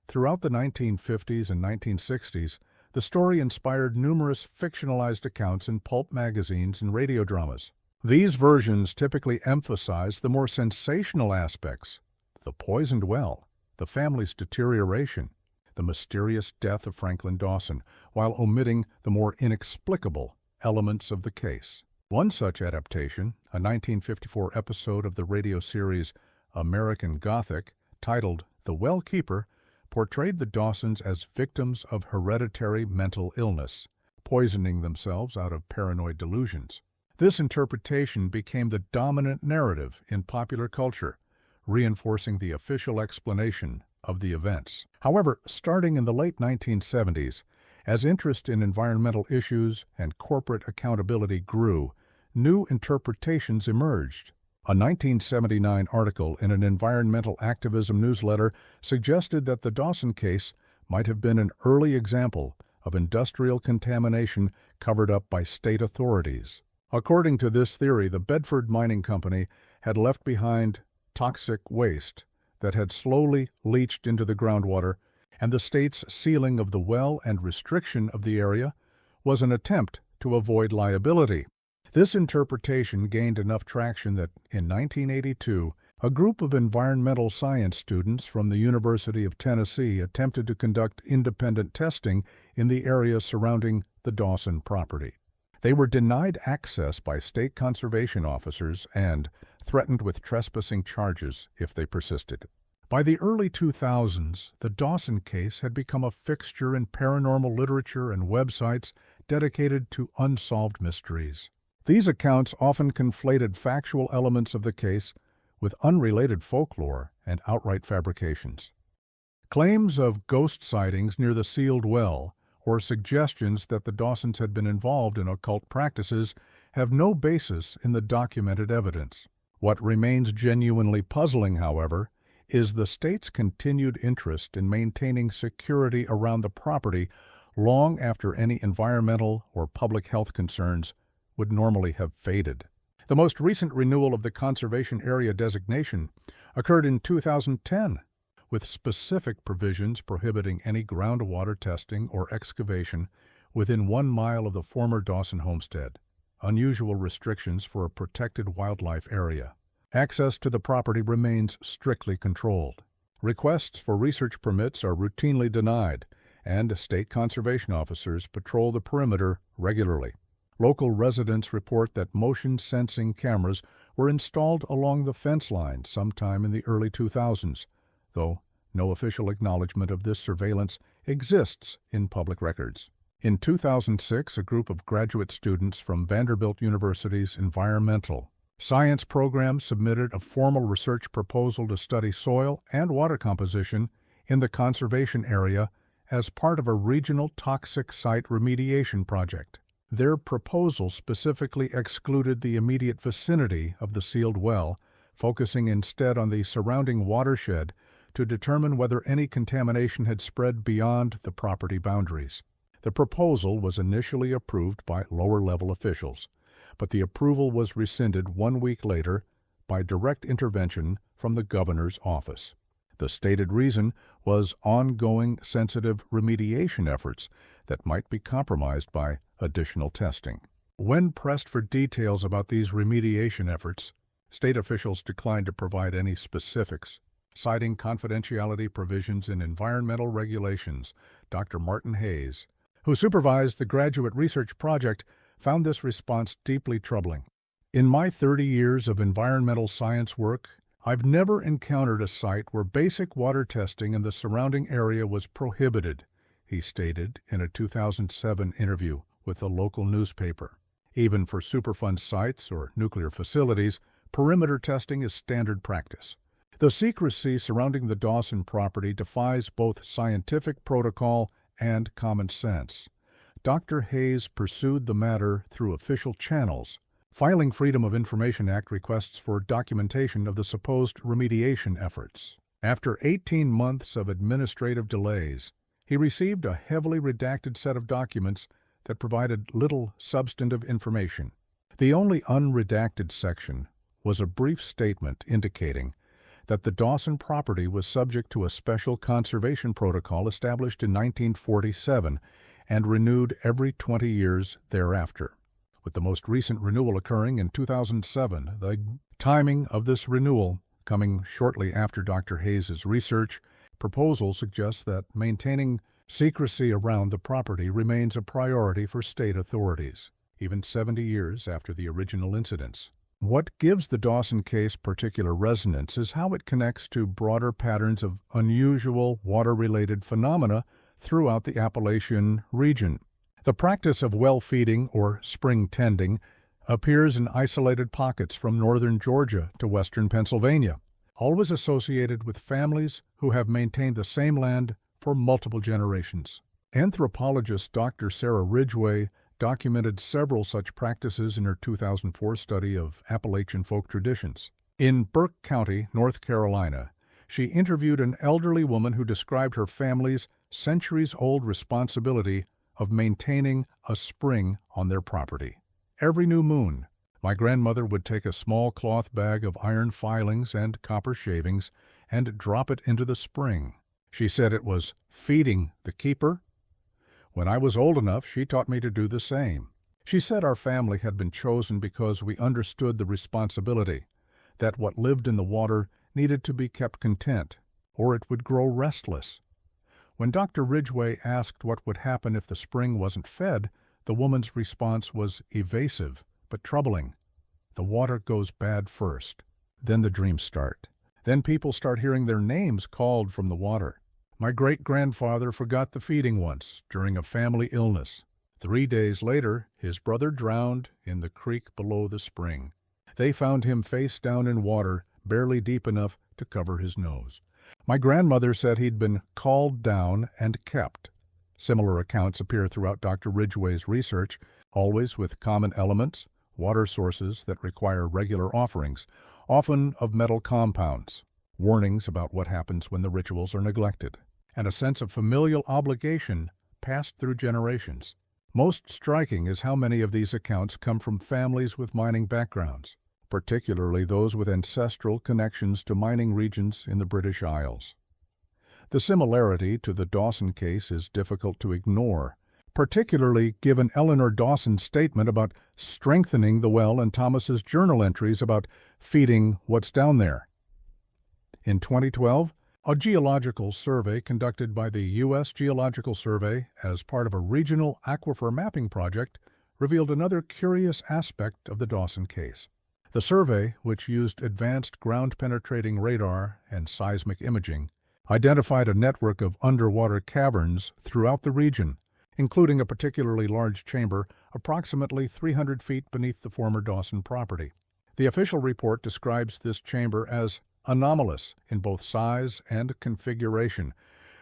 A: Throughout the 1950s and 1960s, the story inspired numerous fictionalized accounts in pulp magazines and radio dramas. These versions typically emphasize the more sensational aspects: the poisoned well, the family's deterioration, the mysterious death of Franklin Dawson, while omitting the more inexplicable elements of the case. One such adaptation, a 1954 episode of the radio series American Gothic, titled The Well Keeper, portrayed the Dawsons as victims of hereditary mental illness, poisoning themselves out of paranoid delusions. This interpretation became the dominant narrative in popular culture, reinforcing the official explanation of the events. However, starting in the late 1970s, as interest in environmental issues and corporate accountability grew, new interpretations emerged. A 1979 article in an environmental activism newsletter suggested that the Dawson case might have been an early example of industrial contamination covered up by state authorities. According to this theory, the Bedford Mining Company had left behind toxic waste that had slowly leached into the groundwater, and the state's sealing of the well and restriction of the area was an attempt to avoid liability. This interpretation gained enough traction that, in 1982, a group of environmental science students from the University of Tennessee attempted to conduct independent testing in the area surrounding the Dawson property. They were denied access by state conservation officers and threatened with trespassing charges if they persisted. By the early 2000s, the Dawson case had become a fixture in paranormal literature and websites dedicated to unsolved mysteries. These accounts often conflated factual elements of the case with unrelated folklore and outright fabrications. Claims of ghost sightings near the sealed well or suggestions that the Dawsons had been involved in occult practices have no basis in the documented evidence. What remains genuinely puzzling, however, is the state's continued interest in maintaining security around the property long after any environmental or public health concerns would normally have faded. The most recent renewal of the conservation area designation occurred in 2010, with specific provisions prohibiting any groundwater testing or excavation within 1 mile of the former Dawson homestead, unusual restrictions for a protected wildlife area. Access to the property remains strictly controlled. Requests for research permits are routinely denied, and state conservation officers patrol the perimeter regularly. Local residents report that motion-sensing cameras were installed along the fence line sometime in the early 2000s, though no official acknowledgement of this surveillance exists in public records. In 2006, a group of graduate students from Vanderbilt University's environmental science program submitted a formal research proposal to study soil and water composition in the conservation area as part of a regional toxic site remediation project. Their proposal specifically excluded the immediate vicinity of the sealed well focusing instead on the surrounding watershed to determine whether any contamination had spread beyond the property boundaries. The proposal was initially approved by lower-level officials, but the approval was rescinded 1 week later by direct intervention from the governor's office. The stated reason was ongoing sensitive remediation efforts that might be compromised by additional testing. When pressed for details about these remediation efforts, state officials declined to provide any specifics. Citing confidentiality provisions in environmental regulations, Dr. Martin Hayes, who supervised the graduate research project, found this response deeply troubling. In my 30 years of environmental science work, I've never encountered a site where basic water testing in the surrounding area was prohibited, he stated in a 2007 interview with a local newspaper. Even for Superfund sites or nuclear facilities, perimeter testing is standard practice. The secrecy surrounding the Dawson property defies both scientific protocol and common sense. Dr. Hayes pursued the matter through official channels, filing Freedom of Information Act requests for documentation of the supposed remediation efforts. After 18 months of administrative delays, he received a heavily redacted set of documents that provided little substantive information. The only unredacted section was a brief statement indicating that the Dawson property was subject to a special conservation protocol established in 1947 and renewed every 20 years thereafter, with the most recent renewal occurring in 2007. The timing of this renewal coming shortly after Dr. Hayes' research proposal suggests that maintaining secrecy around the property remains a priority for state authorities, even 70 years after the original incidents. What gives the Dawson case particular resonance is how it connects to broader patterns of unusual water-related phenomena throughout the Appalachian region. The practice of well feeding or spring tending appears in isolated pockets from northern Georgia to western Pennsylvania, always associated with families who have maintained the same land for multiple generations. Anthropologist Dr. Sarah Ridgway documented several such practices in her 2004 study of Appalachian folk traditions. In Burke County, North Carolina, she interviewed an elderly woman who described her family's centuries-old responsibility of maintaining a spring on their property. Every new moon, my grandmother would take a small cloth bag of iron filings and copper shavings and drop it into the spring. She said it was feeding the keeper. When I was old enough, she taught me to do the same. She said our family had been chosen because we understood the responsibility, that what lived in the water needed to be kept content, or it would grow restless. When Dr. Ridgway asked what would happen if the spring wasn't fed, the woman's response was evasive but troubling. The water goes bad first. Then the dreams start. Then people start hearing their names called from the water. My great-grandfather forgot the feeding once during a family illness. 3 days later, his brother drowned in the creek below the spring. They found him face down in water, barely deep enough to cover his nose. My grandmother said he'd been called down and kept. Similar accounts appear throughout Dr. Ridgway's research, always with common elements, water sources that require regular offerings, often of metal compounds, warnings about what happens when the rituals are neglected, and a sense of familial obligation passed through generations. Most striking is how many of these accounts come from families with mining backgrounds, particularly those with ancestral connections to mining regions in the British Isles. The similarity to the Dawson case is difficult to ignore, particularly given Eleanor Dawson's statement about strengthening the well and Thomas's journal entries about feeding what's down there. In 2012, a geological survey conducted by the U.S. Geological Survey as part of a regional aquifer mapping project revealed another curious aspect of the Dawson case. The survey, which used advanced ground-penetrating radar and seismic imaging, identified a network of underwater caverns throughout the region, including a particularly large chamber approximately 300 feet beneath the former Dawson property. The official report describes this chamber as anomalous in both size and configuration,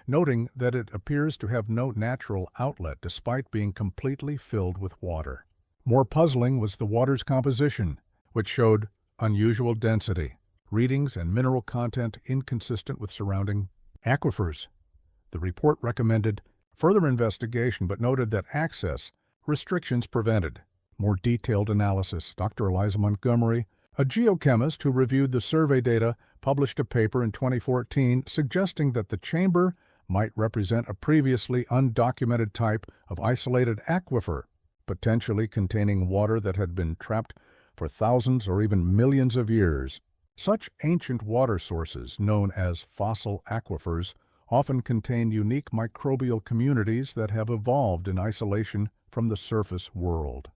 A: noting that it appears to have no natural outlet despite being completely filled with water. More puzzling was the water's composition, which showed unusual density. readings and mineral content inconsistent with surrounding aquifers. The report recommended further investigation but noted that access restrictions prevented more detailed analysis. Dr. Eliza Montgomery, a geochemist who reviewed the survey data, published a paper in 2014 suggesting that the chamber might represent a previously undocumented type of isolated aquifer, potentially containing water that had been trapped for thousands or even millions of years. Such ancient water sources, known as fossil aquifers, often contain unique microbial communities that have evolved in isolation from the surface world.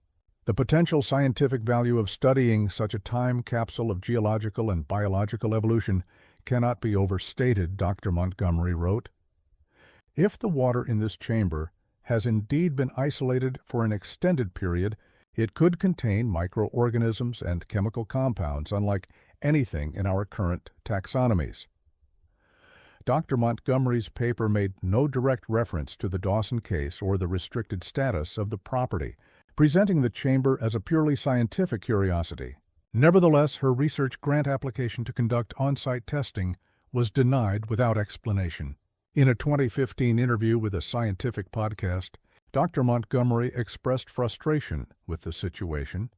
A: The potential scientific value of studying such a time capsule of geological and biological evolution cannot be overstated, Dr. Montgomery wrote. If the water in this chamber has indeed been isolated for an extended period, it could contain microorganisms and chemical compounds unlike anything in our current taxonomies. Dr. Montgomery's paper made no direct reference to the Dawson case or the restricted status of the property, presenting the chamber as a purely scientific curiosity. Nevertheless, her research grant application to conduct on-site testing was denied without explanation. In a 2015 interview with a scientific podcast, Dr. Montgomery expressed frustration with the situation.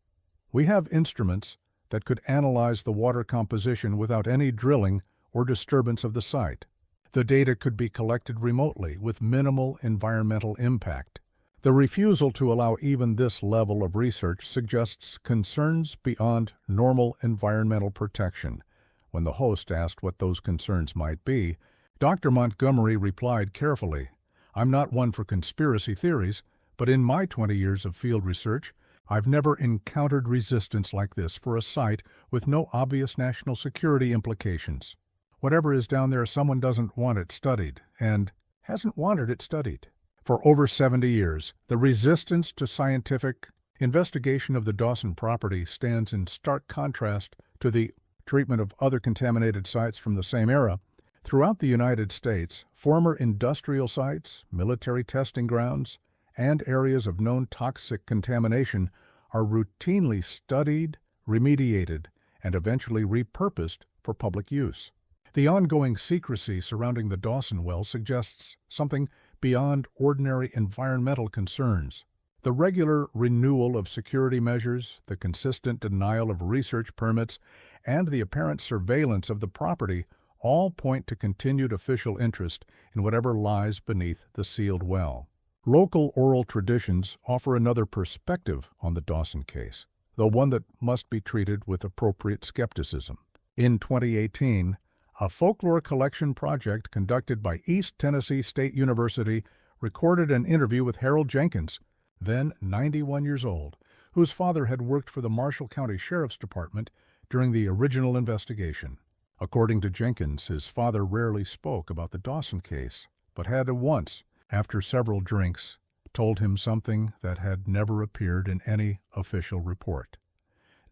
A: "We have instruments that could analyze the water composition without any drilling or disturbance of the site. The data could be collected remotely with minimal environmental impact. The refusal to allow even this level of research suggests concerns beyond normal environmental protection." When the host asked what those concerns might be, Dr. Montgomery replied carefully, "I'm not one for conspiracy theories, but in my 20 years of field research, I've never encountered resistance like this for a site with no obvious national security implications. Whatever is down there, someone doesn't want it studied, and hasn't wanted it studied." For over 70 years, the resistance to scientific investigation of the Dawson property stands in stark contrast to the treatment of other contaminated sites from the same era. Throughout the United States, former industrial sites, military testing grounds, and areas of known toxic contamination are routinely studied, remediated, and eventually repurposed for public use. The ongoing secrecy surrounding the Dawson well suggests something beyond ordinary environmental concerns. The regular renewal of security measures, the consistent denial of research permits, and the apparent surveillance of the property all point to continued official interest in whatever lies beneath the sealed well. Local oral traditions offer another perspective on the Dawson case, though one that must be treated with appropriate skepticism. In 2018, a folklore collection project conducted by East Tennessee State University recorded an interview with Harold Jenkins, then 91 years old, whose father had worked for the Marshall County Sheriff's Department during the original investigation. According to Jenkins, his father rarely spoke about the Dawson case, but had once, after several drinks, told him something that had never appeared in any official report.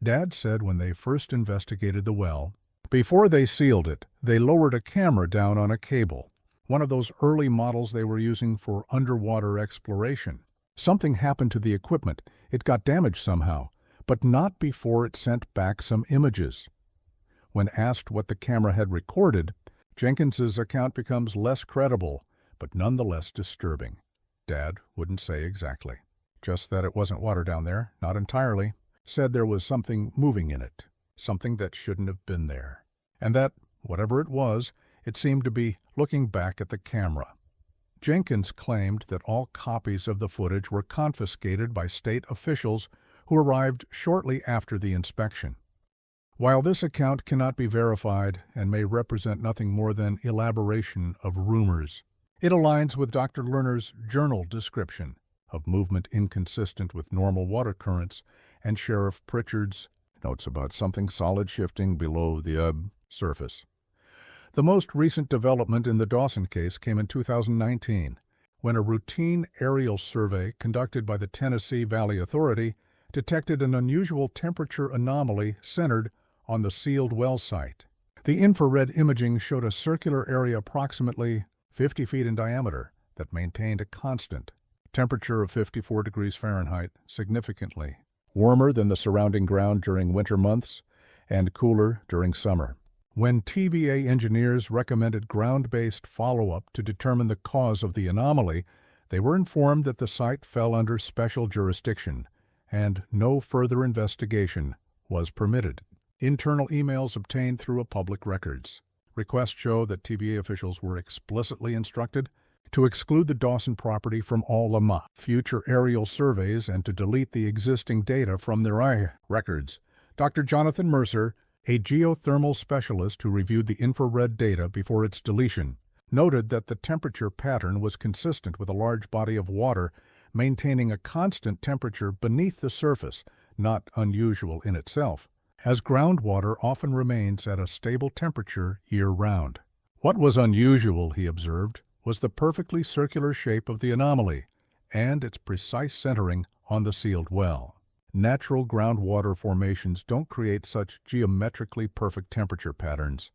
A: Dad said when they first investigated the well, before they sealed it, they lowered a camera down on a cable, one of those early models they were using for underwater exploration. Something happened to the equipment. It got damaged somehow, but not before it sent back some images. When asked what the camera had recorded, Jenkins's account becomes less credible, but nonetheless disturbing. Dad wouldn't say exactly. Just that it wasn't water down there, not entirely. Said there was something moving in it, something that shouldn't have been there. And that, whatever it was, it seemed to be looking back at the camera. Jenkins claimed that all copies of the footage were confiscated by state officials who arrived shortly after the inspection. While this account cannot be verified and may represent nothing more than elaboration of rumors, it aligns with Dr. Lerner's journal description of movement inconsistent with normal water currents and Sheriff Pritchard's notes about something solid shifting below the surface. The most recent development in the Dawson case came in 2019, when a routine aerial survey conducted by the Tennessee Valley Authority detected an unusual temperature anomaly centered on the sealed well site. The infrared imaging showed a circular area approximately 50 feet in diameter that maintained a constant temperature of 54 degrees Fahrenheit, significantly warmer than the surrounding ground during winter months and cooler during summer. When TVA engineers recommended ground-based follow-up to determine the cause of the anomaly, they were informed that the site fell under special jurisdiction, and no further investigation was permitted. Internal emails obtained through a public records. Requests show that TVA officials were explicitly instructed to exclude the Dawson property from all future aerial surveys and to delete the existing data from their records. Dr. Jonathan Mercer, a geothermal specialist who reviewed the infrared data before its deletion, noted that the temperature pattern was consistent with a large body of water maintaining a constant temperature beneath the surface, not unusual in itself, as groundwater often remains at a stable temperature year-round. What was unusual, he observed, was the perfectly circular shape of the anomaly and its precise centering on the sealed well. Natural groundwater formations don't create such geometrically perfect temperature patterns.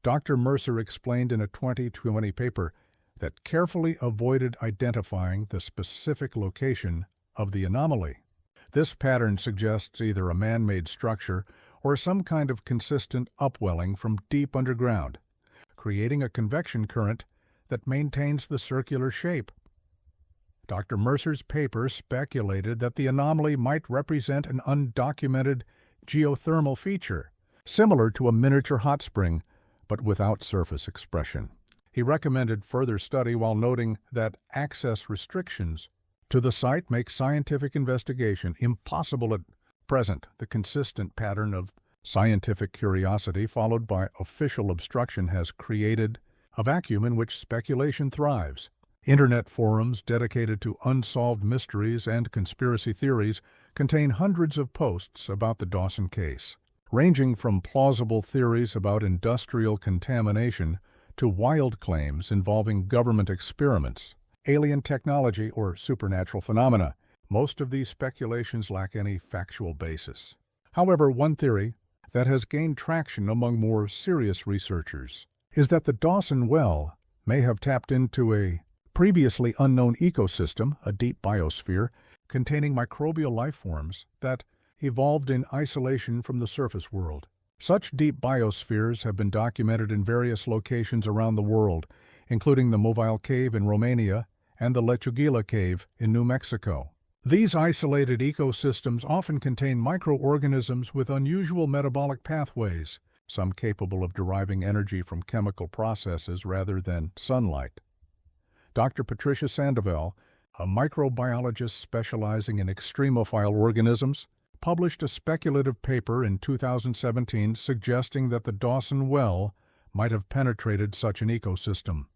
A: Dr. Mercer explained in a 2020 paper that carefully avoided identifying the specific location of the anomaly. This pattern suggests either a man-made structure or some kind of consistent upwelling from deep underground, creating a convection current that maintains the circular shape. Dr. Mercer's paper speculated that the anomaly might represent an undocumented geothermal feature, similar to a miniature hot spring, but without surface expression. He recommended further study while noting that access restrictions to the site make scientific investigation impossible at present. The consistent pattern of scientific curiosity followed by official obstruction has created a vacuum in which speculation thrives. Internet forums dedicated to unsolved mysteries and conspiracy theories contain hundreds of posts about the Dawson case, ranging from plausible theories about industrial contamination to wild claims involving government experiments, alien technology, or supernatural phenomena. Most of these speculations lack any factual basis. However, one theory that has gained traction among more serious researchers is that the Dawson well may have tapped into a previously unknown ecosystem, a deep biosphere, containing microbial life forms that evolved in isolation from the surface world. Such deep biospheres have been documented in various locations around the world, including the Mobile Cave in Romania and the Lechuguilla Cave in New Mexico. These isolated ecosystems often contain microorganisms with unusual metabolic pathways, some capable of deriving energy from chemical processes rather than sunlight. Dr. Patricia Sandoval, a microbiologist specializing in extremophile organisms, published a speculative paper in 2017 suggesting that the Dawson well might have penetrated such an ecosystem.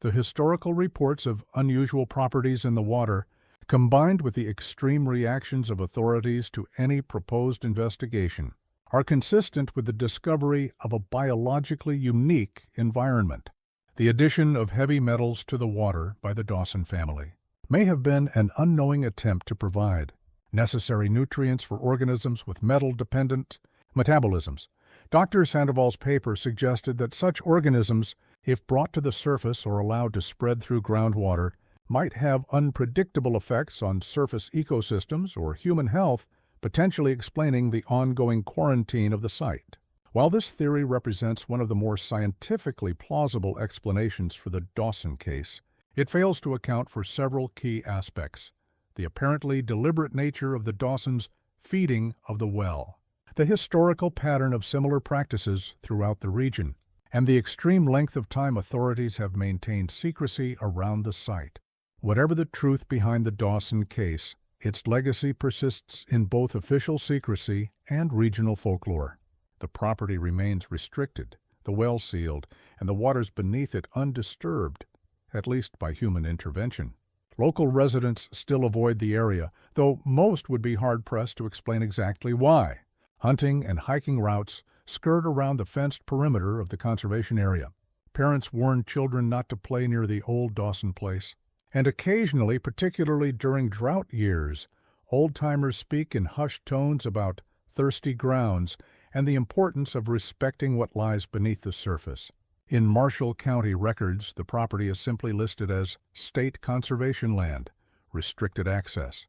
A: The historical reports of unusual properties in the water, combined with the extreme reactions of authorities to any proposed investigation, are consistent with the discovery of a biologically unique environment. The addition of heavy metals to the water by the Dawson family may have been an unknowing attempt to provide necessary nutrients for organisms with metal-dependent metabolisms. Dr. Sandoval's paper suggested that such organisms, if brought to the surface or allowed to spread through groundwater, might have unpredictable effects on surface ecosystems or human health, potentially explaining the ongoing quarantine of the site. While this theory represents one of the more scientifically plausible explanations for the Dawson case, it fails to account for several key aspects: the apparently deliberate nature of the Dawson's feeding of the well, the historical pattern of similar practices throughout the region, and the extreme length of time authorities have maintained secrecy around the site. Whatever the truth behind the Dawson case, its legacy persists in both official secrecy and regional folklore. The property remains restricted, the well sealed, and the waters beneath it undisturbed, at least by human intervention. Local residents still avoid the area, though most would be hard-pressed to explain exactly why. Hunting and hiking routes skirt around the fenced perimeter of the conservation area. Parents warn children not to play near the old Dawson place. And occasionally, particularly during drought years, old-timers speak in hushed tones about thirsty grounds and the importance of respecting what lies beneath the surface. In Marshall County records, the property is simply listed as state conservation land, restricted access.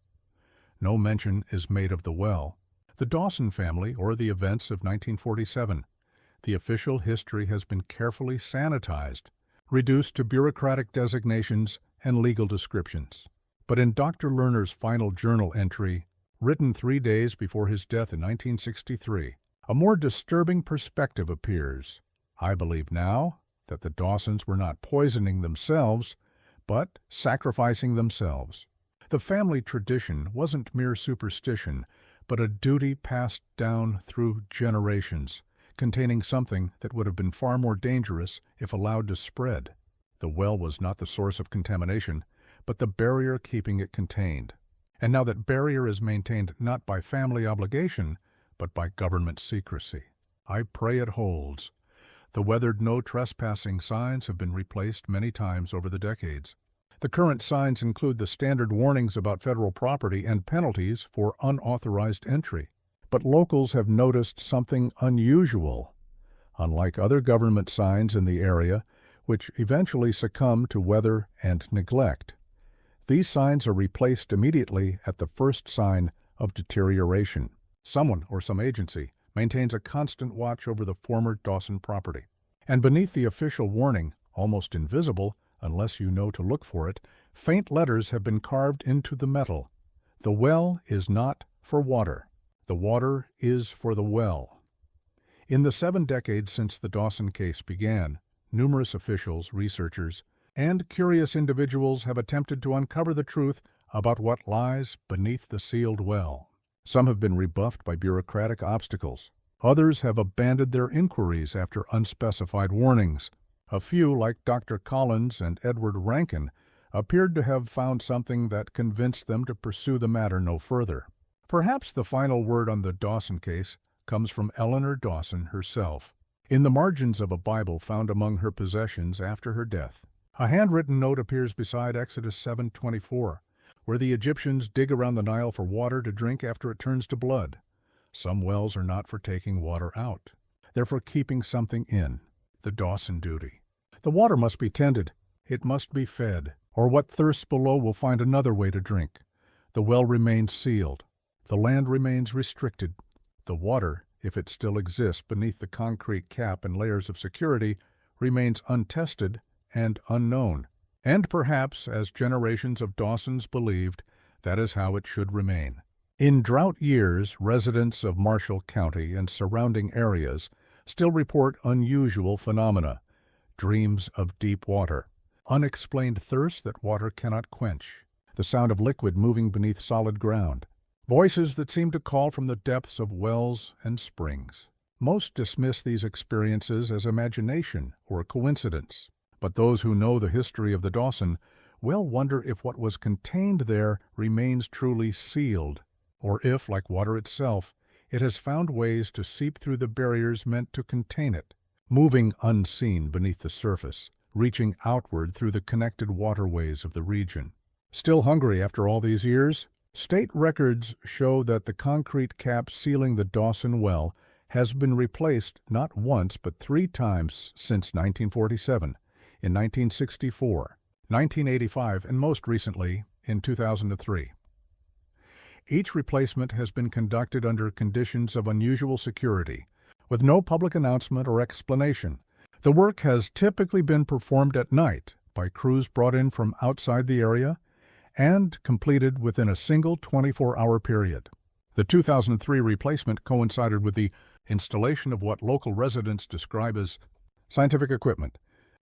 A: No mention is made of the well, the Dawson family, or the events of 1947. The official history has been carefully sanitized, reduced to bureaucratic designations and legal descriptions. But in Dr. Lerner's final journal entry, written 3 days before his death in 1963, a more disturbing perspective appears. I believe now that the Dawsons were not poisoning themselves, but sacrificing themselves. The family tradition wasn't mere superstition, but a duty passed down through generations, containing something that would have been far more dangerous if allowed to spread. The well was not the source of contamination, but the barrier keeping it contained. And now that barrier is maintained not by family obligation, but by government secrecy. I pray it holds. The weathered no trespassing signs have been replaced many times over the decades. The current signs include the standard warnings about federal property and penalties for unauthorized entry. But locals have noticed something unusual. Unlike other government signs in the area, which eventually succumb to weather and neglect, these signs are replaced immediately at the first sign of deterioration. Someone or some agency maintains a constant watch over the former Dawson property. And beneath the official warning, almost invisible unless you know to look for it, faint letters have been carved into the metal. The well is not for water. The water is for the well. In the 7 decades since the Dawson case began, numerous officials, researchers, and curious individuals have attempted to uncover the truth about what lies beneath the sealed well. Some have been rebuffed by bureaucratic obstacles. Others have abandoned their inquiries after unspecified warnings. A few, like Dr. Collins and Edward Rankin, appeared to have found something that convinced them to pursue the matter no further. Perhaps the final word on the Dawson case comes from Eleanor Dawson herself. In the margins of a Bible found among her possessions after her death, a handwritten note appears beside Exodus 7:24, where the Egyptians dig around the Nile for water to drink after it turns to blood. Some wells are not for taking water out. They're for keeping something in. The Dawson duty. The water must be tended. It must be fed, or what thirsts below will find another way to drink. The well remains sealed. The land remains restricted. The water, if it still exists beneath the concrete cap and layers of security, remains untested and unknown. And perhaps, as generations of Dawsons believed, that is how it should remain. In drought years, residents of Marshall County and surrounding areas still report unusual phenomena: dreams of deep water, unexplained thirst that water cannot quench, the sound of liquid moving beneath solid ground, voices that seem to call from the depths of wells and springs. Most dismiss these experiences as imagination or coincidence, but those who know the history of the Dawson well wonder if what was contained there remains truly sealed, or if, like water itself, it has found ways to seep through the barriers meant to contain it, moving unseen beneath the surface, reaching outward through the connected waterways of the region. Still hungry after all these years? State records show that the concrete cap sealing the Dawson well has been replaced not once but 3 times since 1947, in 1964, 1985, and most recently in 2003. Each replacement has been conducted under conditions of unusual security, with no public announcement or explanation. The work has typically been performed at night by crews brought in from outside the area and completed within a single 24-hour period. The 2003 replacement coincided with the installation of what local residents describe as scientific equipment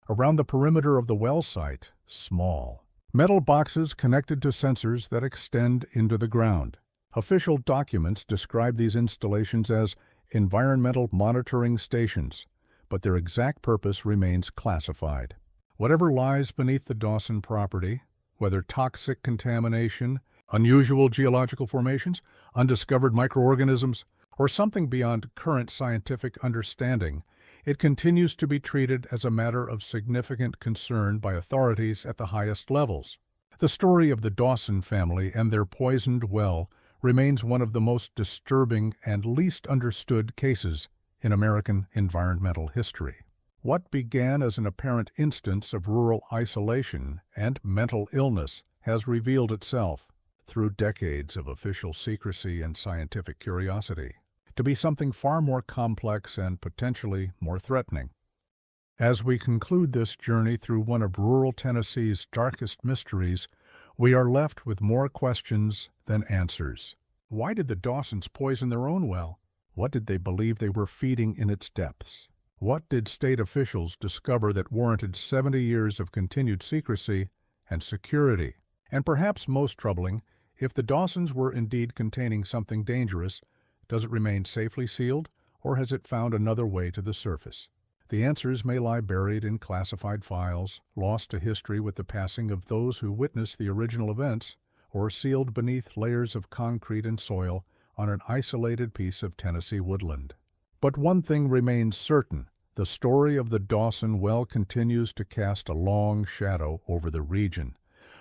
A: around the perimeter of the well site. Small metal boxes connected to sensors that extend into the ground. Official documents describe these installations as environmental monitoring stations, but their exact purpose remains classified. Whatever lies beneath the Dawson property, whether toxic contamination, unusual geological formations, undiscovered microorganisms, or something beyond current scientific understanding, it continues to be treated as a matter of significant concern by authorities at the highest levels. The story of the Dawson family and their poisoned well remains one of the most disturbing and least understood cases in American environmental history. What began as an apparent instance of rural isolation and mental illness has revealed itself through decades of official secrecy and scientific curiosity. to be something far more complex and potentially more threatening. As we conclude this journey through one of rural Tennessee's darkest mysteries, we are left with more questions than answers. Why did the Dawsons poison their own well? What did they believe they were feeding in its depths? What did state officials discover that warranted 70 years of continued secrecy and security? And perhaps most troubling, if the Dawsons were indeed containing something dangerous, does it remain safely sealed, or has it found another way to the surface? The answers may lie buried in classified files, lost to history with the passing of those who witnessed the original events, or sealed beneath layers of concrete and soil on an isolated piece of Tennessee woodland. But one thing remains certain: the story of the Dawson well continues to cast a long shadow over the region,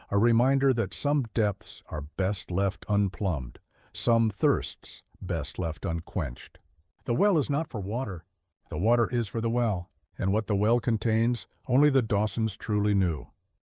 A: a reminder that some depths are best left unplumbed, some thirsts best left unquenched. The well is not for water. The water is for the well, and what the well contains, only the Dawsons truly knew.